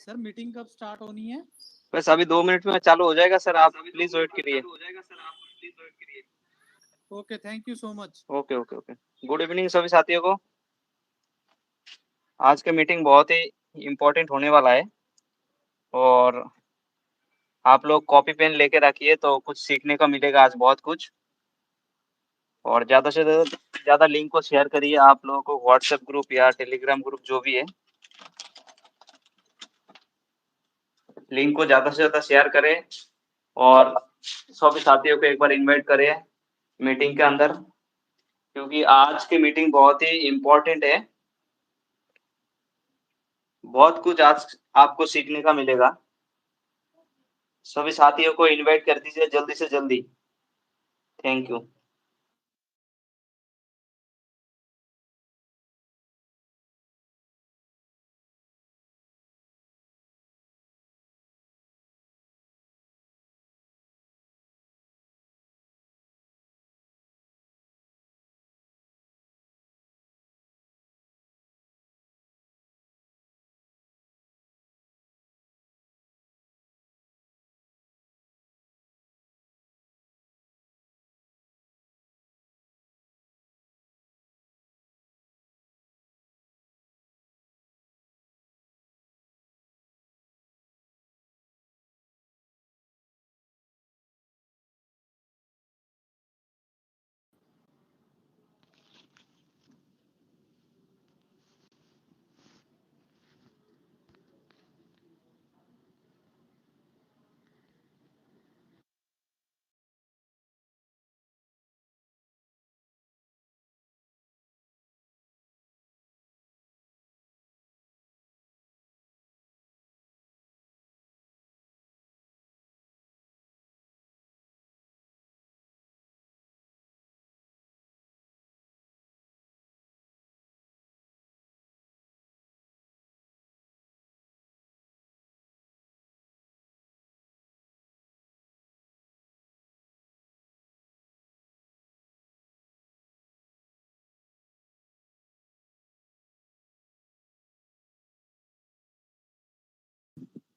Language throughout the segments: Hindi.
सर मीटिंग कब स्टार्ट होनी है? बस अभी 2 मिनट में चालू हो जाएगा सर, आप प्लीज वेट करिए। Okay, thank you so much. Okay okay okay. Good evening सभी साथियों को। आज का मीटिंग बहुत ही इम्पोर्टेंट होने वाला है और आप लोग कॉपी पेन लेके रखिए, तो कुछ सीखने को मिलेगा आज बहुत कुछ। और ज़्यादा से ज़्यादा लिंक को शेयर करिए आप लोगों को, व्हाट्सएप ग्रुप या टेलीग्राम ग्रुप जो भी है, लिंक को ज़्यादा से ज़्यादा शेयर करें और सभी साथियों को एक बार इनवाइट करें मीटिंग के अंदर, क्योंकि आज की मीटिंग बहुत ही इम्पोर्टेंट है। बहुत कुछ आज आपको सीखने का मिलेगा। सभी साथियों को इनवाइट कर दीजिए जल्दी से जल्दी। Thank you.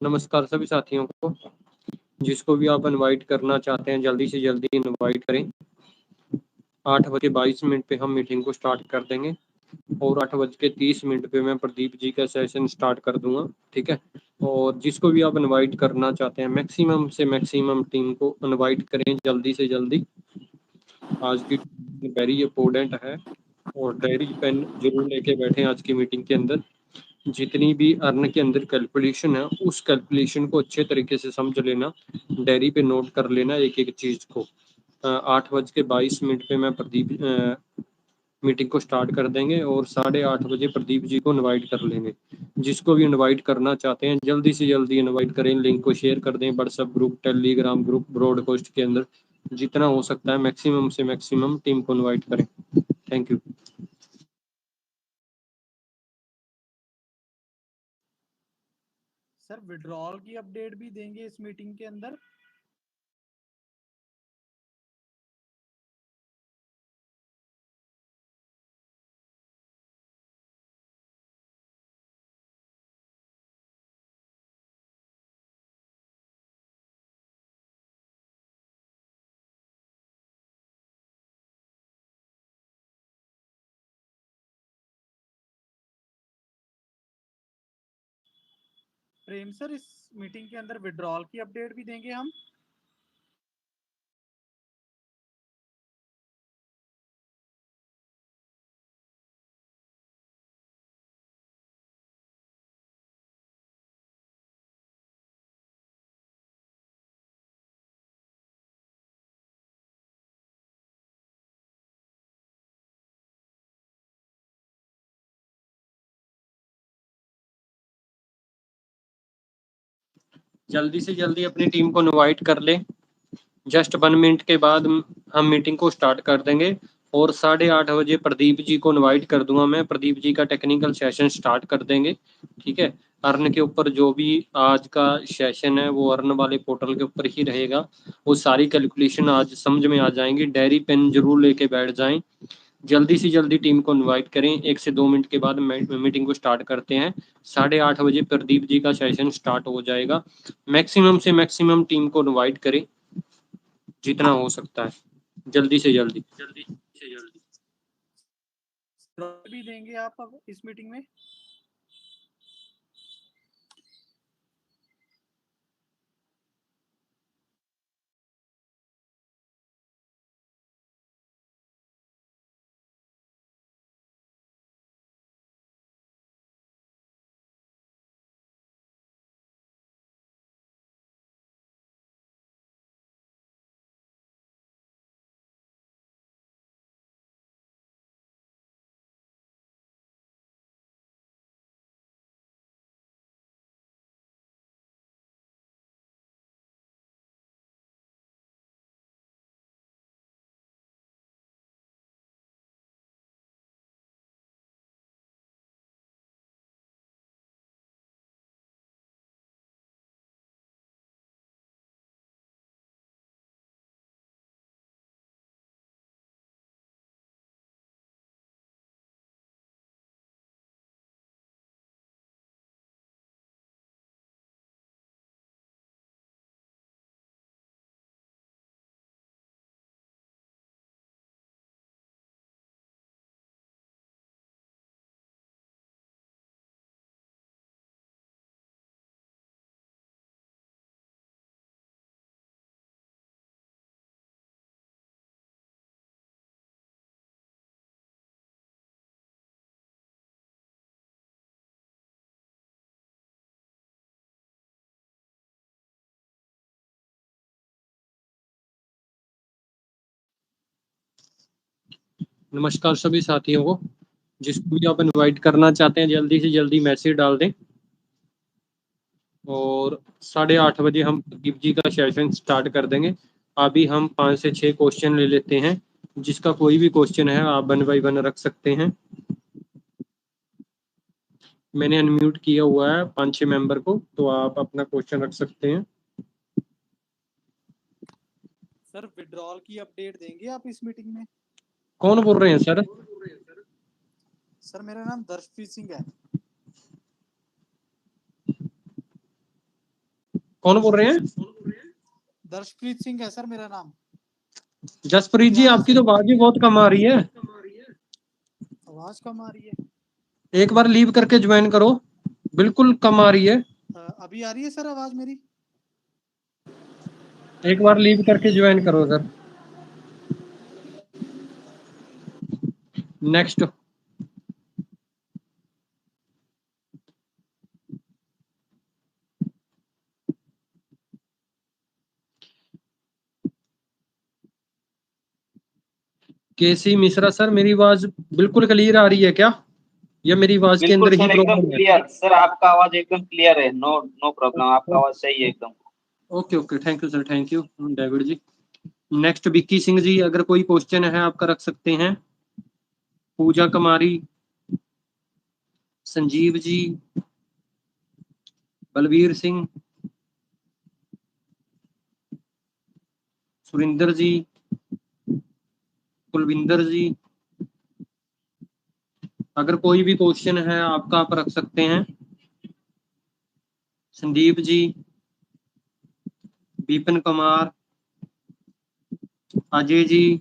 नमस्कार सभी साथियों को, जिसको भी आप इनवाइट करना चाहते हैं जल्दी से जल्दी इनवाइट करें। 8:22 पे हम मीटिंग को स्टार्ट कर देंगे और 8:30 पे मैं प्रदीप जी का सेशन स्टार्ट कर दूंगा, ठीक है। और जिसको भी आप इनवाइट करना चाहते हैं मैक्सिमम से मैक्सिमम टीम को इनवाइट करें जल्दी से जल्दी। आज की वेरी इम्पोर्टेंट है और डायरी पेन जरूर लेके बैठे आज की मीटिंग के अंदर। जितनी भी अर्न के अंदर कैलकुलेशन है उस कैलकुलेशन को अच्छे तरीके से समझ लेना, डायरी पे नोट कर लेना एक एक चीज को। 8:22 पे मैं प्रदीप मीटिंग को स्टार्ट कर देंगे और 8:30 बजे प्रदीप जी को इनवाइट कर लेंगे। जिसको भी इनवाइट करना चाहते हैं जल्दी से जल्दी इनवाइट करें, लिंक को शेयर कर दें WhatsApp group, Telegram group, broadcast के अंदर जितना हो सकता है मैक्सिमम से मैक्सिमम टीम को इनवाइट करें। Thank you. सर विड्रॉल की अपडेट भी देंगे इस मीटिंग के अंदर? प्रेम सर, इस मीटिंग के अंदर विड्रॉल की अपडेट भी देंगे हम? जल्दी से जल्दी अपनी टीम को इनवाइट कर ले। जस्ट 1 मिनट के बाद हम मीटिंग को स्टार्ट कर देंगे और 8:30 बजे प्रदीप जी को इनवाइट कर दूंगा मैं। प्रदीप जी का टेक्निकल सेशन स्टार्ट कर देंगे, ठीक है। अर्न के ऊपर जो भी आज का सेशन है वो अर्न वाले पोर्टल के ऊपर ही रहेगा। वो सारी कैलकुलेशन आज समझ में आ जाएंगी। डायरी पेन जरूर लेके बैठ जाएं। जल्दी से जल्दी टीम को इनवाइट करें। 1 से 2 मिनट के बाद मीटिंग को स्टार्ट करते हैं। 8:30 बजे प्रदीप जी का सेशन स्टार्ट हो जाएगा। मैक्सिमम से मैक्सिमम टीम को इनवाइट करें जितना हो सकता है, जल्दी से जल्दी। भी देंगे आप अब इस मीटिंग में? नमस्कार सभी साथियों को, जिसको भी आप इनवाइट करना चाहते हैं जल्दी से जल्दी मैसेज डाल दें। और 8:30 बजे हम प्रदीप जी का सेशन स्टार्ट कर देंगे। अभी हम 5 से 6 क्वेश्चन ले लेते हैं। जिसका कोई भी क्वेश्चन है आप 1 बाय 1 रख सकते हैं। मैंने अनम्यूट किया हुआ है 5-6 मेंबर को, तो आप अपना क्वेश्चन रख सकते हैं। सर विड्रॉल की अपडेट देंगे आप इस मीटिंग में? कौन बोल रहे हैं सर? सर मेरा नाम दर्शप्रीत सिंह है। कौन बोल रहे हैं? दर्शप्रीत सिंह है सर मेरा नाम। जसप्रीत जी, आपकी तो आवाज भी बहुत कम आ रही है। आवाज कम आ रही है? एक बार लीव करके ज्वाइन करो, बिल्कुल कम आ रही है। अभी आ रही है सर आवाज मेरी? एक बार लीव करके ज्वाइन करो सर। नेक्स्ट। केसी मिश्रा सर, मेरी आवाज बिल्कुल क्लियर आ रही है क्या, या मेरी आवाज के अंदर ही प्रॉब्लम है? क्लियर सर, आपका आवाज एकदम क्लियर है। नो नो प्रॉब्लम, आपका आवाज सही है एकदम। Okay okay, thank you sir, thank you David ji. Next Vicky Singh ji, अगर कोई क्वेश्चन है आपका रख सकते हैं। पूजा कुमारी, संजीव जी, बलवीर सिंह, सुरिंदर जी, कुलविंदर जी, अगर कोई भी क्वेश्चन है आपका आप रख सकते हैं। संदीप जी, विपिन कुमार, अजय जी।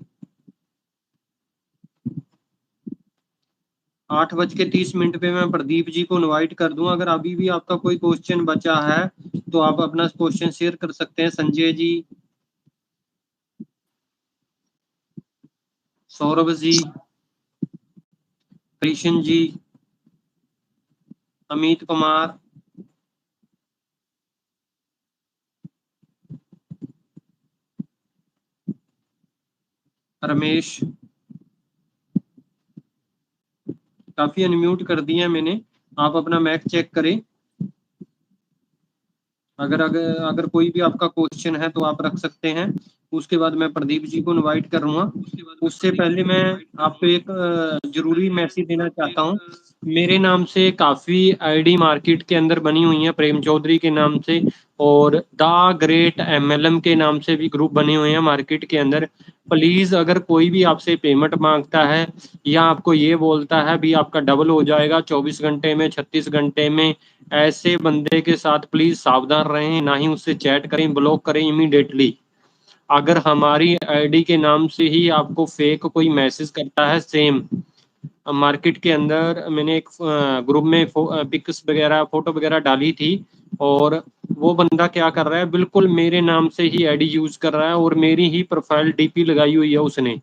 8:30 पे मैं प्रदीप जी को इनवाइट कर दूं। अगर अभी भी आपका कोई क्वेश्चन बचा है तो आप अपना क्वेश्चन शेयर कर सकते हैं। संजय जी, सौरभ जी, कृष्ण जी, अमित कुमार, रमेश, काफी अनम्यूट कर दिया मैंने, आप अपना मैक चेक करें। अगर कोई भी आपका क्वेश्चन है तो आप रख सकते हैं। उसके बाद मैं प्रदीप जी को इनवाइट करूंगा। उससे पहले मैं आपको एक जरूरी मैसेज देना चाहता हूँ। मेरे नाम से काफी आईडी मार्केट के अंदर बनी हुई है, प्रेम चौधरी के नाम से और द ग्रेट एमएलएम के नाम से भी ग्रुप बने हुए हैं मार्केट के अंदर। प्लीज अगर कोई भी आपसे पेमेंट मांगता है या आपको ये बोलता है भी आपका डबल हो जाएगा 24 घंटे में, 36 घंटे में, ऐसे बंदे के साथ प्लीज सावधान रहें, ना ही उससे चैट करें, ब्लॉक करें इमीडिएटली। अगर हमारी आईडी के नाम से ही आपको फेक कोई मैसेज करता है, सेम मार्केट के अंदर मैंने एक ग्रुप में पिक्स वगैरह फोटो वगैरह डाली थी, और वो बंदा क्या कर रहा है, बिल्कुल मेरे नाम से ही आईडी यूज कर रहा है और मेरी ही प्रोफाइल डीपी लगाई हुई है उसने,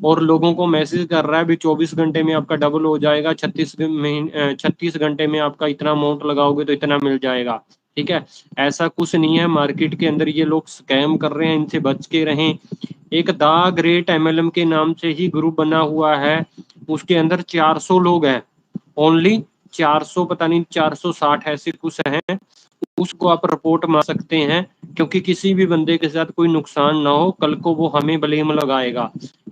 और लोगों को मैसेज कर रहा है भी 24 घंटे में आपका डबल हो जाएगा, 36 घंटे में आपका इतना अमाउंट लगाओगे तो इतना मिल जाएगा। ठीक है, ऐसा कुछ नहीं है। मार्केट के अंदर ये लोग स्कैम कर रहे हैं, इनसे बच के रहें। एक द ग्रेट एमएलएम के नाम से ही ग्रुप बना हुआ है, उसके अंदर 400 लोग हैं, ओनली 400, पता नहीं 460 ऐसे कुछ हैं। उसको आप रिपोर्ट मार सकते हैं, क्योंकि किसी भी बंदे के साथ कोई नुकसान ना हो, कल को वो हमें ब्लेम लगाएगा।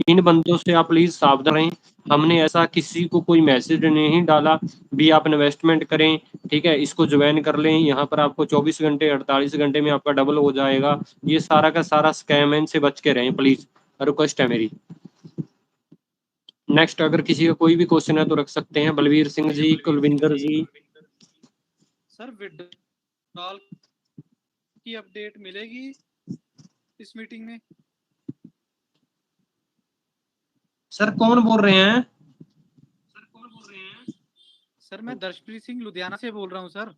इन बंदों से आप प्लीज सावधान रहें। हमने ऐसा किसी को कोई मैसेज नहीं डाला भी आप इन्वेस्टमेंट करें, ठीक है, इसको ज्वाइन कर लें, यहाँ पर आपको 24 घंटे 48 घंटे में आपका डबल हो जाएगा। ये सारा का सारा स्कैम है, इनसे बच के रहें प्लीज, रिक्वेस्ट है मेरी। नेक्स्ट अगर किसी का कोई भी क्वेश्चन है तो रख सकते हैं। बलवीर सिंह जी, कुलविंदर जी। सर विड्रॉल की अपडेट मिलेगी इस मीटिंग में? सर कौन बोल रहे हैं? सर मैं दर्शप्रीत सिंह लुधियाना से बोल रहा हूँ सर।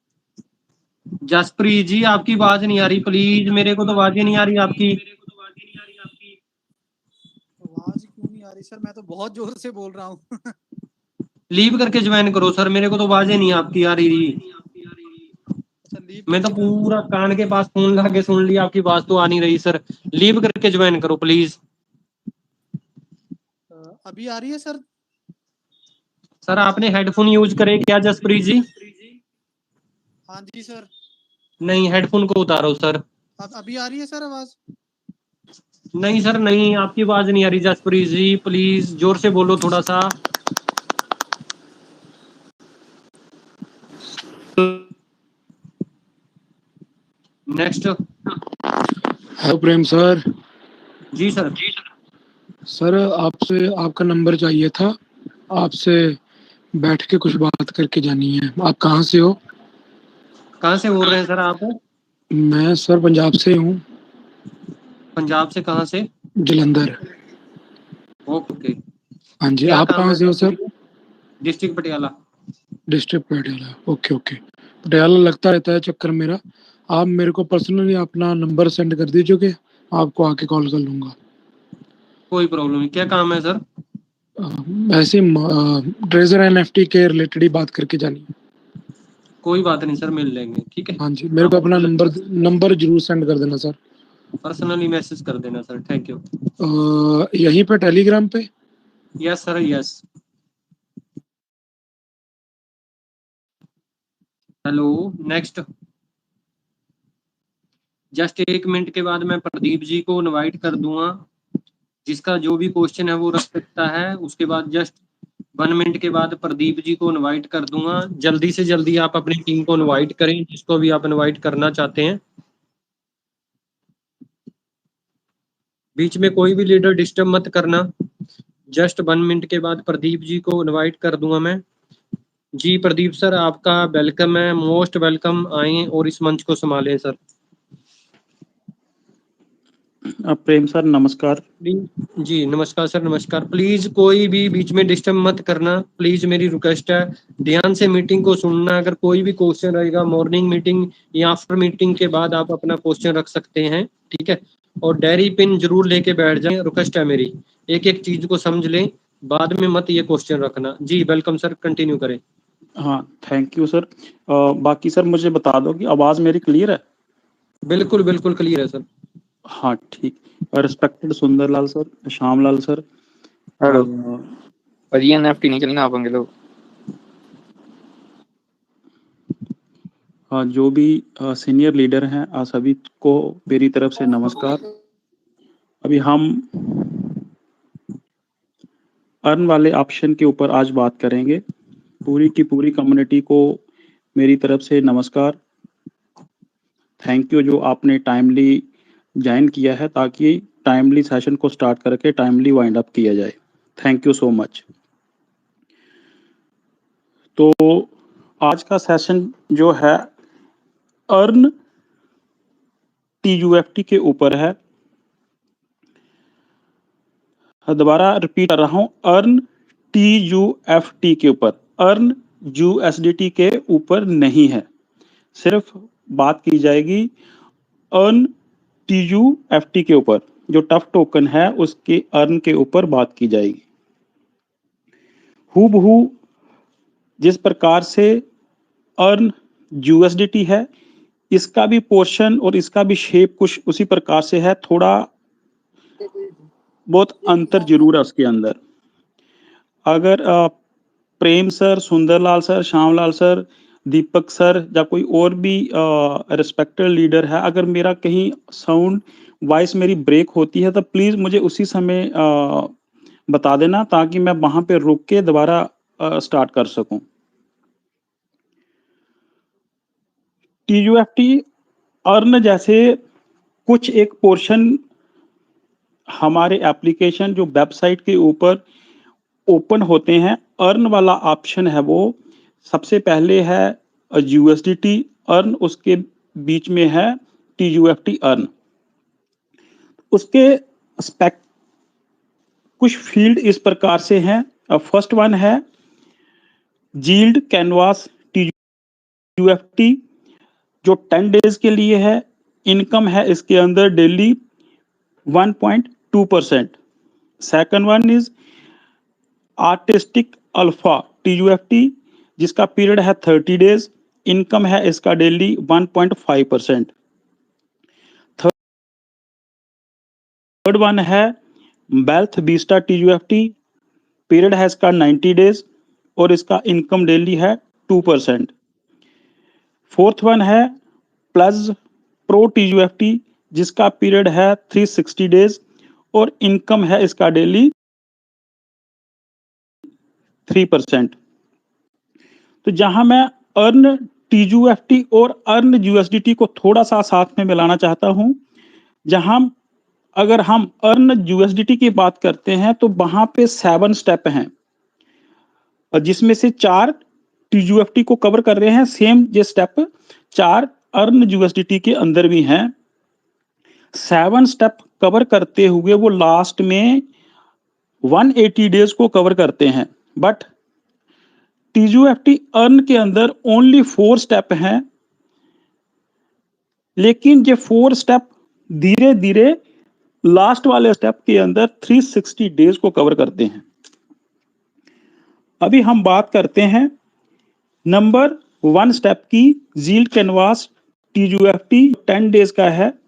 जसप्रीत जी आपकी आवाज नहीं आ रही, प्लीज, मेरे को तो आवाज ही नहीं आ रही आपकी। आवाज क्यों नहीं आ रही सर? मैं तो बहुत जोर से बोल रहा हूँ। लीव करके ज्वाइन करो सर, मेरे को तो आवाजें नहीं आपकी आ रही। सर लीव मैं तो करके पूरा कान के पास फोन लगा के सुन लिया, आपकी आवाज तो आ नहीं रही सर। लीव करके ज्वाइन करो प्लीज। अभी आ रही है सर? सर आपने हेडफोन यूज करे क्या जसप्रीत जी? हाँ जी सर। नहीं, हेडफोन को उतारो सर। अब अभी आ रही है सर आवाज? नहीं सर नहीं, आपकी आवाज नहीं आ रही जसप्रीत जी, प्लीज जोर से बोलो थोड़ा सा। नेक्स्ट। हेलो प्रेम सर। जी सर। सर आपसे आपका नंबर चाहिए था, आपसे बैठ के कुछ बात करके जानी है। आप कहाँ से हो? कहाँ से बोल रहे हैं सर आप? मैं सर पंजाब से हूँ। पंजाब से कहाँ से? जलंधर। ओके। हाँ जी, क्या आप काम कहाँ है से हो sir? District Patiala. District Patiala. Okay okay. Patiala लगता रहता है चक्कर मेरा। आप मेरे को पर्सनली अपना नंबर सेंड कर दीजिए, आपको आके कॉल कर लूँगा। कोई प्रॉब्लम नहीं, क्या काम है सर? ऐसे ट्रेजर एनएफटी के रिलेटेड ही बात करके जानी है। कोई बात नहीं सर, मिल लेंगे, ठीक है। हाँ जी, मेरे को अपना नंबर जरूर सेंड कर देना सर। पर्सनली मैसेज कर देना सर, थैंक यू। यहीं पे टेलीग्राम पे? Yes sir, yes. Hello, next. Just 1 minute के बाद मैं प्रदीप जी को इनवाइट कर दूंगा। जिसका जो भी क्वेश्चन है वो रख सकता है। उसके बाद जस्ट 1 मिनट के बाद प्रदीप जी को इनवाइट कर दूंगा। जल्दी से जल्दी आप अपनी टीम को इनवाइट करें, जिसको भी आप इनवाइट करना चाहते हैं। बीच में कोई भी लीडर डिस्टर्ब मत करना। जस्ट 1 मिनट के बाद प्रदीप जी को इनवाइट कर दूंगा मैं। जी प्रदीप सर, आपका वेलकम है, मोस्ट वेलकम। आए और इस मंच को संभालें सर। प्रेम सर नमस्कार। जी नमस्कार सर, नमस्कार। प्लीज कोई भी बीच में डिस्टर्ब मत करना, प्लीज मेरी रिक्वेस्ट है। ध्यान से मीटिंग को सुनना। अगर कोई भी क्वेश्चन रहेगा मॉर्निंग मीटिंग या आफ्टर मीटिंग के बाद आप अपना क्वेश्चन रख सकते हैं, ठीक है। और डायरी पेन जरूर लेके बैठ जाएं, रिक्वेस्ट है मेरी। एक एक चीज को समझ लें, बाद में मत ये क्वेश्चन रखना। जी वेलकम सर, कंटिन्यू करें। हाँ थैंक यू सर। बाकी सर मुझे बता दो कि आवाज़ मेरी क्लियर है? बिल्कुल बिल्कुल क्लियर है सर। हाँ ठीक। Respected Sundarlal sir, Shyamlal sir. Hello. और ये एनएफटी नहीं चलना आप लोग। जो भी सीनियर लीडर हैं, आप सभी को मेरी तरफ से नमस्कार। अभी हम अर्न वाले ऑप्शन के ऊपर आज बात करेंगे। पूरी की पूरी कम्युनिटी को मेरी तरफ से नमस्कार, थैंक यू जो आपने टाइमली ज्वाइन किया है ताकि टाइमली सेशन को स्टार्ट करके टाइमली वाइंड अप किया जाए। Thank you so much. तो आज का सेशन जो है अर्न TUFT के ऊपर है। दोबारा रिपीट कर रहा हूं, अर्न TUFT के ऊपर, अर्न USDT के ऊपर नहीं है। सिर्फ बात की जाएगी अर्न TUFT के ऊपर, जो टफ टोकन है उसके अर्न के ऊपर बात की जाएगी। हूबहू जिस प्रकार से अर्न USDT है, इसका भी पोर्शन और इसका भी शेप कुछ उसी प्रकार से है, थोड़ा बहुत अंतर जरूर है उसके अंदर। अगर Prem sir, Sunderlal sir, Shyamlal sir, Deepak sir या कोई और भी रिस्पेक्टेड लीडर है, अगर मेरा कहीं साउंड वॉइस मेरी ब्रेक होती है तो प्लीज मुझे उसी समय बता देना ताकि मैं वहां पे रुक के दोबारा स्टार्ट कर सकूं। TUFT अर्न जैसे कुछ एक पोर्शन हमारे एप्लीकेशन जो वेबसाइट के ऊपर ओपन होते हैं, अर्न वाला ऑप्शन है वो सबसे पहले है USDT अर्न, उसके बीच में है TUFT अर्न। उसके स्पेक कुछ फील्ड इस प्रकार से हैं। फर्स्ट वन है जील्ड कैनवास TUFT जो 10 डेज के लिए है। इनकम है इसके अंदर daily 1.2%। Second one is artistic alpha TUFT जिसका पीरियड है 30 डेज। इनकम है इसका डेली 1.5%। थर्ड वन है वेल्थ बीस्टा TUFT, पीरियड है इसका 90 डेज और इसका इनकम डेली है 2%। फोर्थ वन है प्लस प्रो TUFT जिसका पीरियड है 360 डेज और इनकम है इसका डेली 3%। तो जहां मैं अर्न TUFT और अर्न USDT को थोड़ा सा साथ में मिलाना चाहता हूं, जहां अगर हम अर्न USDT की बात करते हैं तो वहां पे 7 स्टेप हैं और जिसमें से 4 TUFT को कवर कर रहे हैं। सेम ये स्टेप 4 अर्न USDT के अंदर भी हैं। 7 स्टेप कवर करते हुए वो लास्ट में 180 डेज को कवर करते हैं, बट TUFT अर्न के अंदर ओनली 4 स्टेप हैं, लेकिन ये 4 स्टेप धीरे धीरे लास्ट वाले स्टेप के अंदर 360 डेज को कवर करते हैं। अभी हम बात करते हैं नंबर 1 स्टेप की, जील्ड कैनवास TUFT 10 डेज का है।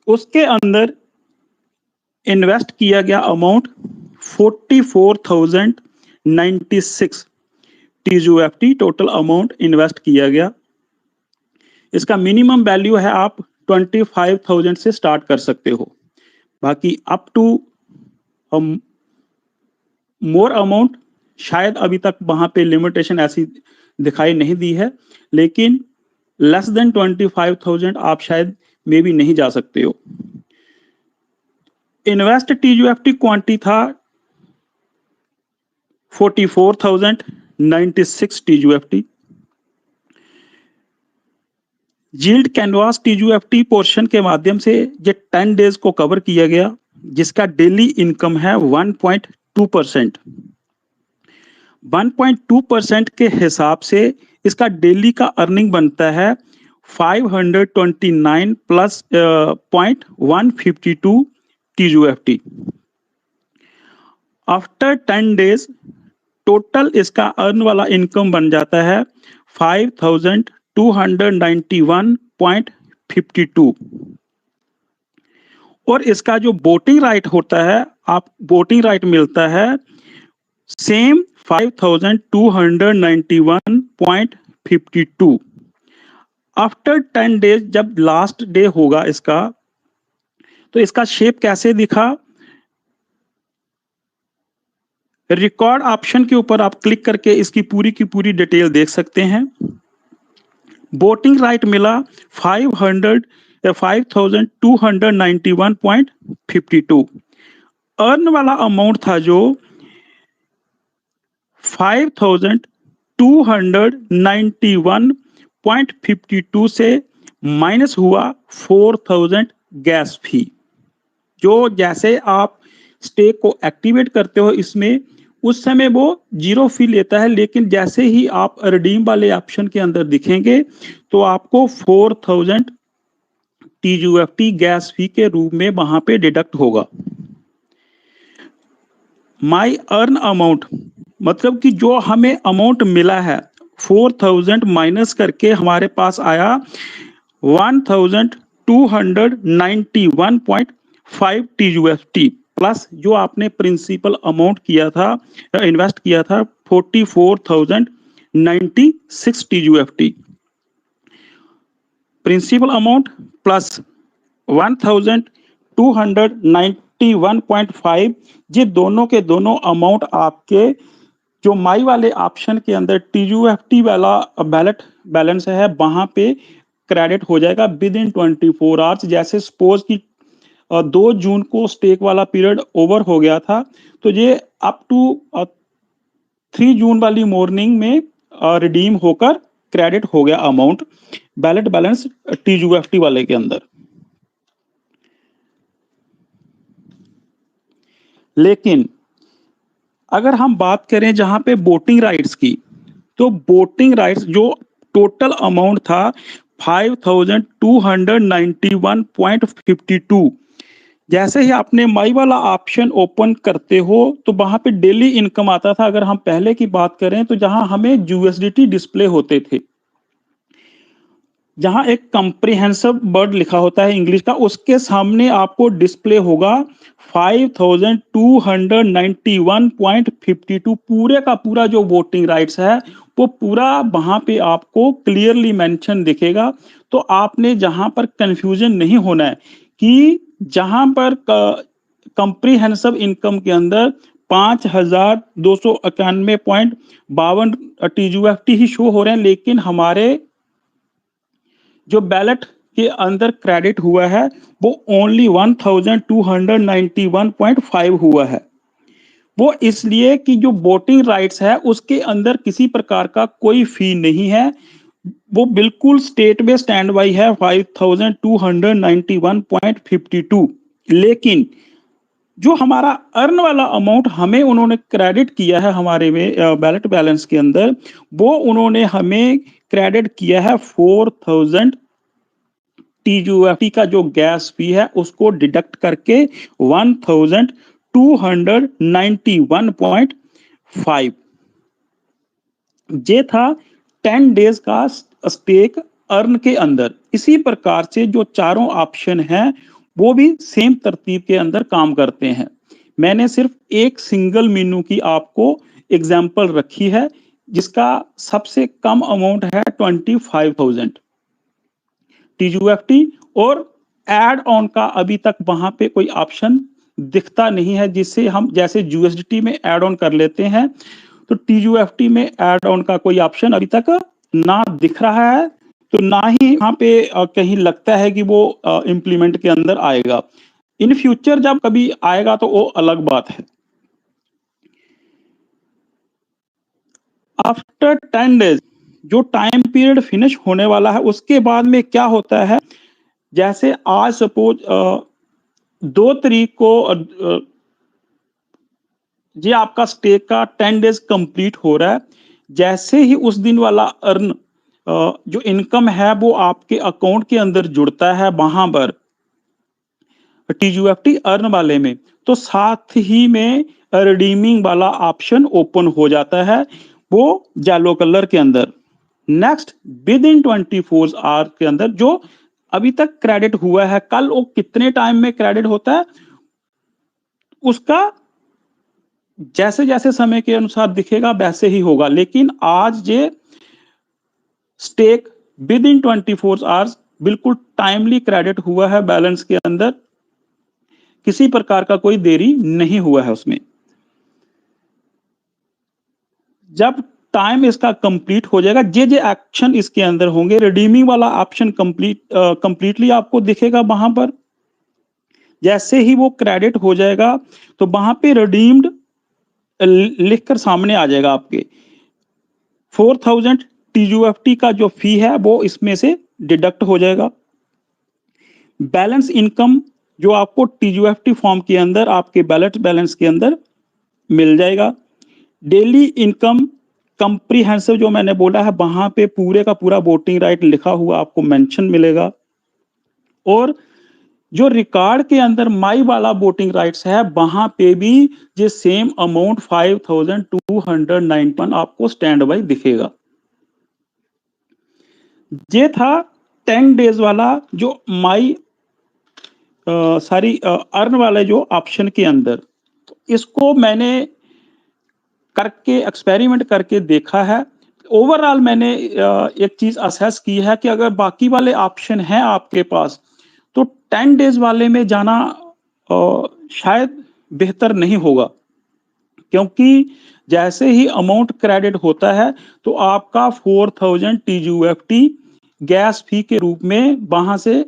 उसके अंदर इन्वेस्ट किया गया amount 44,096 TUFT total amount invest किया गया। इसका मिनिमम वैल्यू है आप 25,000 से स्टार्ट कर सकते हो, बाकी अप टू मोर अमाउंट शायद अभी तक वहां पे लिमिटेशन ऐसी दिखाई नहीं दी है, लेकिन लेस देन 25,000 आप शायद मे भी नहीं जा सकते हो। इन्वेस्ट TUFT क्वांटिटी था 44,096 TUFT। Yield canvas TUFT portion के माध्यम से ये 10 डेज को कवर किया गया, जिसका डेली इनकम है 1.2%। 1.2% के हिसाब से इसका डेली का अर्निंग बनता है 529 plus 0.152 TUFT। After 10 days total इसका अर्न वाला इनकम बन जाता है 5,291.52। और इसका जो वोटिंग राइट होता है, आप वोटिंग राइट मिलता है सेम 5,291.52। आफ्टर 10 डेज जब लास्ट डे होगा इसका, तो इसका शेप कैसे दिखा, रिकॉर्ड ऑप्शन के ऊपर आप क्लिक करके इसकी पूरी की पूरी डिटेल देख सकते हैं। वोटिंग राइट मिला 5291.52। अर्न वाला अमाउंट था जो 5291.52 से माइनस हुआ 4000 गैस फी। जो जैसे आप स्टेक को एक्टिवेट करते हो इसमें, उस समय वो 0 फी लेता है, लेकिन जैसे ही आप रिडीम वाले ऑप्शन के अंदर दिखेंगे तो आपको 4000 TUFT गैस फी के रूप में वहां पे डिडक्ट होगा। माई अर्न अमाउंट मतलब कि जो हमें अमाउंट मिला है 4000 माइनस करके हमारे पास आया 1291.5 TUFT प्लस जो आपने प्रिंसिपल अमाउंट किया था, इन्वेस्ट किया था 44,096 TUFT। प्रिंसिपल अमाउंट प्लस 1291.5, ये दोनों के दोनों अमाउंट आपके जो माई वाले ऑप्शन के अंदर TUFT वाला बैलेट बैलेंस है वहां पे क्रेडिट हो जाएगा विद इन 24 आवर्स। जैसे सपोज कि 2 जून को स्टेक वाला पीरियड ओवर हो गया था, तो ये अप टू 3 जून वाली मॉर्निंग में रिडीम होकर क्रेडिट हो गया अमाउंट बैलेट बैलेंस TUFT वाले के अंदर। लेकिन अगर हम बात करें जहां पे वोटिंग राइट्स की, तो वोटिंग राइट्स जो टोटल अमाउंट था 5291.52, जैसे ही आपने माई वाला ऑप्शन ओपन करते हो तो वहां पे डेली इनकम आता था। अगर हम पहले की बात करें तो जहां हमें USDT डिस्प्ले होते थे, जहां एक कंप्रिहेंसिव वर्ड लिखा होता है इंग्लिश का, उसके सामने आपको डिस्प्ले होगा 5291.52। पूरे का पूरा जो वोटिंग राइट्स है वो पूरा वहां पे आपको क्लियरली मेंशन दिखेगा। तो आपने जहां पर कंफ्यूजन नहीं होना है कि जहां पर कंप्रिहेंसिव इनकम के अंदर 5291.52 TUFT ही शो हो रहे हैं, लेकिन हमारे जो बैलेट के अंदर क्रेडिट हुआ है वो ओनली 1291.5 हुआ है। वो इसलिए कि जो वोटिंग राइट्स है उसके अंदर किसी प्रकार का कोई फी नहीं है, वो बिल्कुल स्टेट में स्टैंड बाई है 5291.52। लेकिन जो हमारा अर्न वाला अमाउंट हमें उन्होंने क्रेडिट किया है हमारे में बैलेट बैलेंस के अंदर, वो उन्होंने हमें क्रेडिट किया है 4000 TUFT का जो गैस फी है उसको डिडक्ट करके 1291.5। ये था 10 डेज का स्टेक अर्न के अंदर। इसी प्रकार से जो चारों ऑप्शन हैं वो भी सेम तरतीब के अंदर काम करते हैं। मैंने सिर्फ एक सिंगल मेनू की आपको एग्जांपल रखी है जिसका सबसे कम अमाउंट है 25,000 TUFT, और एड ऑन का अभी तक वहां पे कोई ऑप्शन दिखता नहीं है, जिससे हम जैसे USDT में एड ऑन कर लेते हैं तो TUFT में एड ऑन का कोई ऑप्शन अभी तक ना दिख रहा है, तो ना ही वहां पे कहीं लगता है कि वो इम्प्लीमेंट के अंदर आएगा। इन फ्यूचर जब कभी आएगा तो वो अलग बात है। आफ्टर 10 डेज जो टाइम पीरियड फिनिश होने वाला है उसके बाद में क्या होता है, जैसे आज सपोज 2 तारीख को ये आपका स्टेक का 10 डेज कंप्लीट हो रहा है। जैसे ही उस दिन वाला अर्न जो इनकम है वो आपके अकाउंट के अंदर जुड़ता है वहां पर TUFT अर्न वाले में, तो साथ ही में रिडीमिंग वाला ऑप्शन ओपन हो जाता है वो येलो कलर के अंदर। नेक्स्ट विद इन 24 आवर के अंदर जो अभी तक क्रेडिट हुआ है, कल वो कितने टाइम में क्रेडिट होता है उसका जैसे जैसे समय के अनुसार दिखेगा वैसे ही होगा। लेकिन आज ये स्टेक विद इन 24 आवर्स बिल्कुल टाइमली क्रेडिट हुआ है बैलेंस के अंदर, किसी प्रकार का कोई देरी नहीं हुआ है उसमें। जब टाइम इसका कंप्लीट हो जाएगा, जे एक्शन इसके अंदर होंगे, रिडीमिंग वाला ऑप्शन कंप्लीटली आपको दिखेगा वहां पर। जैसे ही वो क्रेडिट हो जाएगा तो वहां पे रिडीम्ड लिखकर सामने आ जाएगा आपके। 4000 TUFT का जो फी है वो इसमें से डिडक्ट हो जाएगा। बैलेंस इनकम जो आपको TUFT फॉर्म के अंदर आपके बैलेंस के अंदर मिल जाएगा। डेली इनकम कंप्रीहेंसिव जो मैंने बोला है वहां पे पूरे का पूरा वोटिंग राइट लिखा हुआ आपको मेंशन मिलेगा। और जो रिकॉर्ड के अंदर माई वाला वोटिंग राइट्स है वहां पे भी ये सेम अमाउंट 5291 आपको स्टैंड बाई दिखेगा। ये था 10 डेज वाला जो माई अर्न वाले जो ऑप्शन के अंदर। तो इसको मैंने करके एक्सपेरिमेंट करके देखा है। ओवरऑल मैंने एक चीज असेस की है कि अगर बाकी वाले ऑप्शन हैं आपके पास तो 10 डेज वाले में जाना शायद बेहतर नहीं होगा, क्योंकि जैसे ही अमाउंट क्रेडिट होता है तो आपका 4000 TUFT गैस फी के रूप में वहां से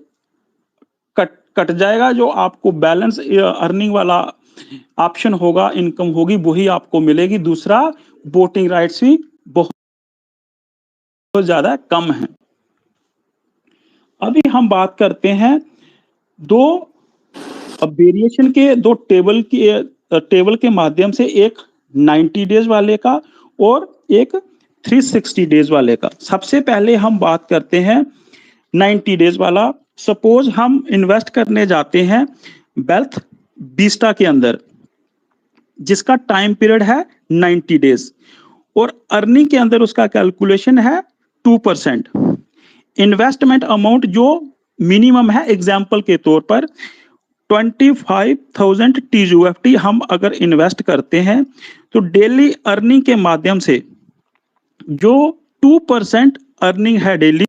कट जाएगा। जो आपको बैलेंस अर्निंग वाला ऑप्शन होगा, इनकम होगी, वही आपको मिलेगी। दूसरा वोटिंग राइट्स भी बहुत ज्यादा कम है। अभी हम बात करते हैं दो वेरिएशन के, दो टेबल के माध्यम से, एक 90 डेज वाले का और एक 360 डेज वाले का। सबसे पहले हम बात करते हैं 90 डेज वाला। सपोज हम इन्वेस्ट करने जाते हैं वेल्थ बीस्टा के अंदर, जिसका टाइम पीरियड है 90 डेज और अर्निंग के अंदर उसका कैलकुलेशन है 2%। इन्वेस्टमेंट अमाउंट जो मिनिमम है, एग्जाम्पल के तौर पर 25,000 TUFT हम अगर इन्वेस्ट करते हैं तो डेली अर्निंग के माध्यम से जो 2% अर्निंग है डेली,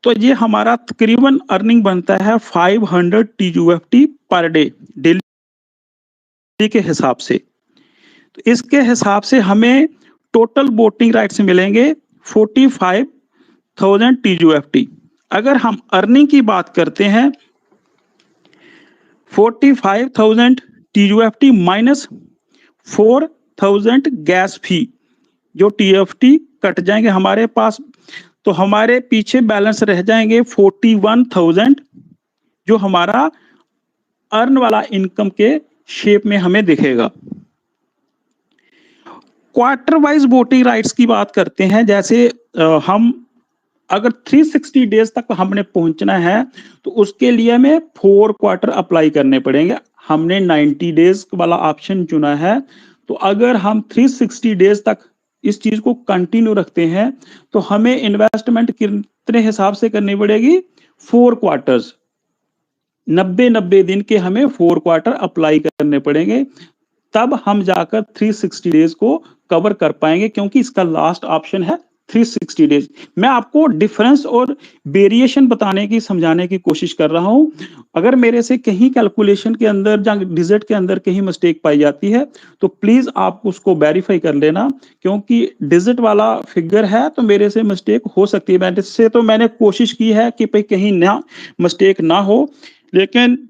तो ये हमारा तकरीबन अर्निंग बनता है 500 TUFT पर डे डेली के हिसाब से। तो इसके हिसाब से हमें टोटल वोटिंग राइट्स मिलेंगे 45,000 TUFT। अगर हम अर्निंग की बात करते हैं 45,000 TUFT माइनस 4,000 गैस फी, जो TUFT कट जाएंगे हमारे पास, तो हमारे पीछे बैलेंस रह जाएंगे 41,000, जो हमारा अर्न वाला इनकम के शेप में हमें दिखेगा। क्वार्टर वाइज वोटिंग राइट्स की बात करते हैं। जैसे हम अगर 360 डेज तक हमने पहुंचना है तो उसके लिए हमें 4 क्वार्टर अप्लाई करने पड़ेंगे। हमने 90 डेज वाला ऑप्शन चुना है, तो अगर हम 360 डेज तक इस चीज को कंटिन्यू रखते हैं तो हमें इन्वेस्टमेंट कितने हिसाब से करनी पड़ेगी, 4 क्वार्टर्स, 90 दिन के हमें 4 क्वार्टर अप्लाई करने पड़ेंगे, तब हम जाकर 360 डेज को कवर कर पाएंगे, क्योंकि इसका लास्ट ऑप्शन है 360 डेज। मैं आपको डिफरेंस और वेरिएशन बताने की, समझाने की कोशिश कर रहा हूं। अगर मेरे से कहीं कैलकुलेशन के अंदर या डिजिट के अंदर कहीं मिस्टेक पाई जाती है तो प्लीज आप उसको वेरीफाई कर लेना, क्योंकि डिजिट वाला फिगर है तो मेरे से मिस्टेक हो सकती है। मैंने कोशिश की है कि भाई कहीं ना मिस्टेक ना हो, लेकिन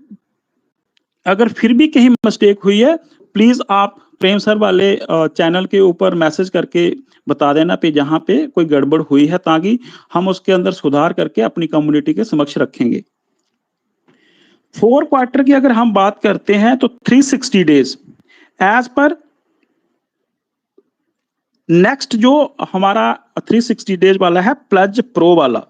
अगर फिर भी कहीं मिस्टेक हुई है प्लीज आप प्रेम सर वाले चैनल के ऊपर मैसेज करके बता देना पे जहां पे कोई गड़बड़ हुई है, ताकि हम उसके अंदर सुधार करके अपनी कम्युनिटी के समक्ष रखेंगे। 4 क्वार्टर की अगर हम बात करते हैं तो 360 डेज एज पर नेक्स्ट जो हमारा 360 डेज वाला है प्लज प्रो वाला,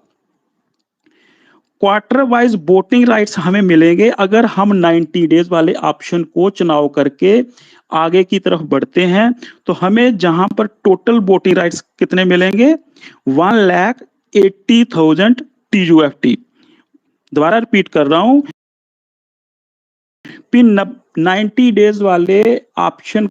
क्वार्टर वाइज वोटिंग राइट्स हमें मिलेंगे अगर हम 90 डेज वाले ऑप्शन को चुनाव करके आगे की तरफ बढ़ते हैं। तो हमें जहां पर टोटल वोटिंग राइट्स कितने मिलेंगे, 1,80,000 TUFT। दोबारा रिपीट कर रहा हूं, 90 डेज वाले ऑप्शन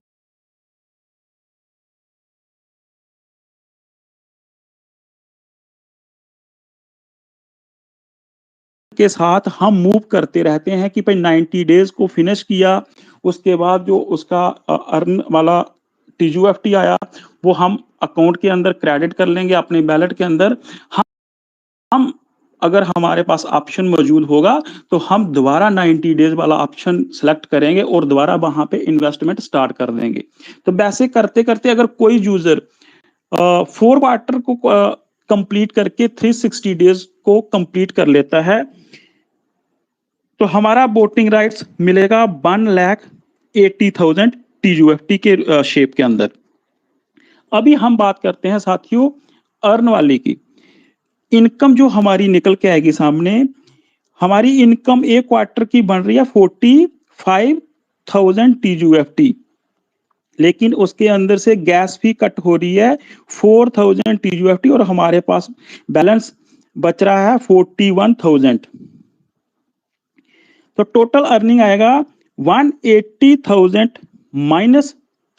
के साथ हम मूव करते रहते हैं कि भाई 90 डेज को फिनिश किया, उसके बाद जो उसका अर्न वाला TUFT आया वो हम अकाउंट के अंदर क्रेडिट कर लेंगे अपने बैलेट के अंदर। हम अगर हमारे पास ऑप्शन मौजूद होगा तो हम दोबारा 90 डेज वाला ऑप्शन सेलेक्ट करेंगे और दोबारा वहां पे इन्वेस्टमेंट स्टार्ट कर देंगे। तो वैसे करते करते अगर कोई यूजर 4 क्वार्टर को कंप्लीट करके 360 डेज को कंप्लीट कर लेता है तो हमारा वोटिंग राइट्स मिलेगा 1,80,000 TUFT के शेप के अंदर। अभी हम बात करते हैं साथियों अर्न वाले की। इनकम जो हमारी निकल के आएगी सामने, हमारी इनकम एक क्वार्टर की बन रही है 45,000 TUFT, लेकिन उसके अंदर से गैस फी कट हो रही है 4,000 TUFT और हमारे पास बैलेंस बच रहा है 41,000। तो टोटल अर्निंग आएगा 180,000 माइनस,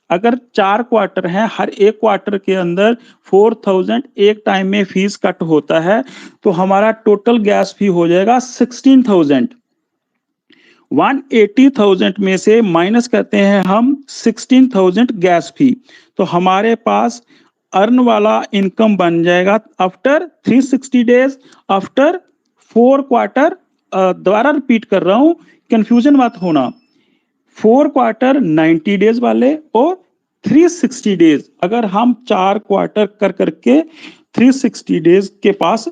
अगर 4 क्वार्टर है, हर एक क्वार्टर के अंदर 4,000 एक टाइम में फीस कट होता है तो हमारा टोटल गैस फी हो जाएगा 16,000। 180,000 में से माइनस करते हैं हम 16,000 गैस फी, तो हमारे पास अर्न वाला इनकम बन जाएगा आफ्टर 360 डेज, आफ्टर 4 क्वार्टर। दोबारा रिपीट कर रहा हूं, कंफ्यूजन मत होना। 4 क्वार्टर 90 डेज वाले और 360 डेज, अगर हम 4 क्वार्टर कर करके 360 डेज के पास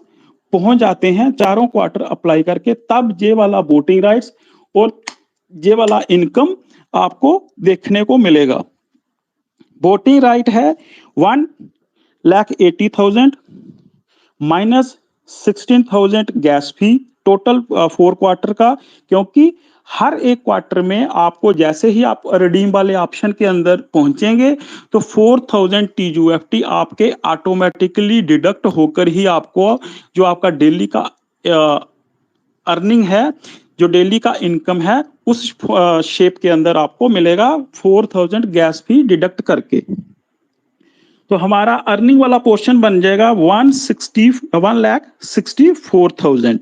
पहुंच जाते हैं, चारों क्वार्टर अप्लाई करके, तब ये वाला वोटिंग राइट्स और ये वाला इनकम आपको देखने को मिलेगा। वोटिंग राइट है 1,80,000 माइनस 16,000 गैस फी, टोटल 4 क्वार्टर का, क्योंकि हर एक क्वार्टर में आपको जैसे ही आप रिडीम वाले ऑप्शन के अंदर पहुंचेंगे तो 4,000 TUFT आपके ऑटोमेटिकली डिडक्ट होकर ही आपको जो आपका डेली का अर्निंग है, जो डेली का इनकम है, उस शेप के अंदर आपको मिलेगा 4,000 गैस फी डिडक्ट करके। तो हमारा अर्निंग वाला पोर्शन बन जाएगा 1,64,000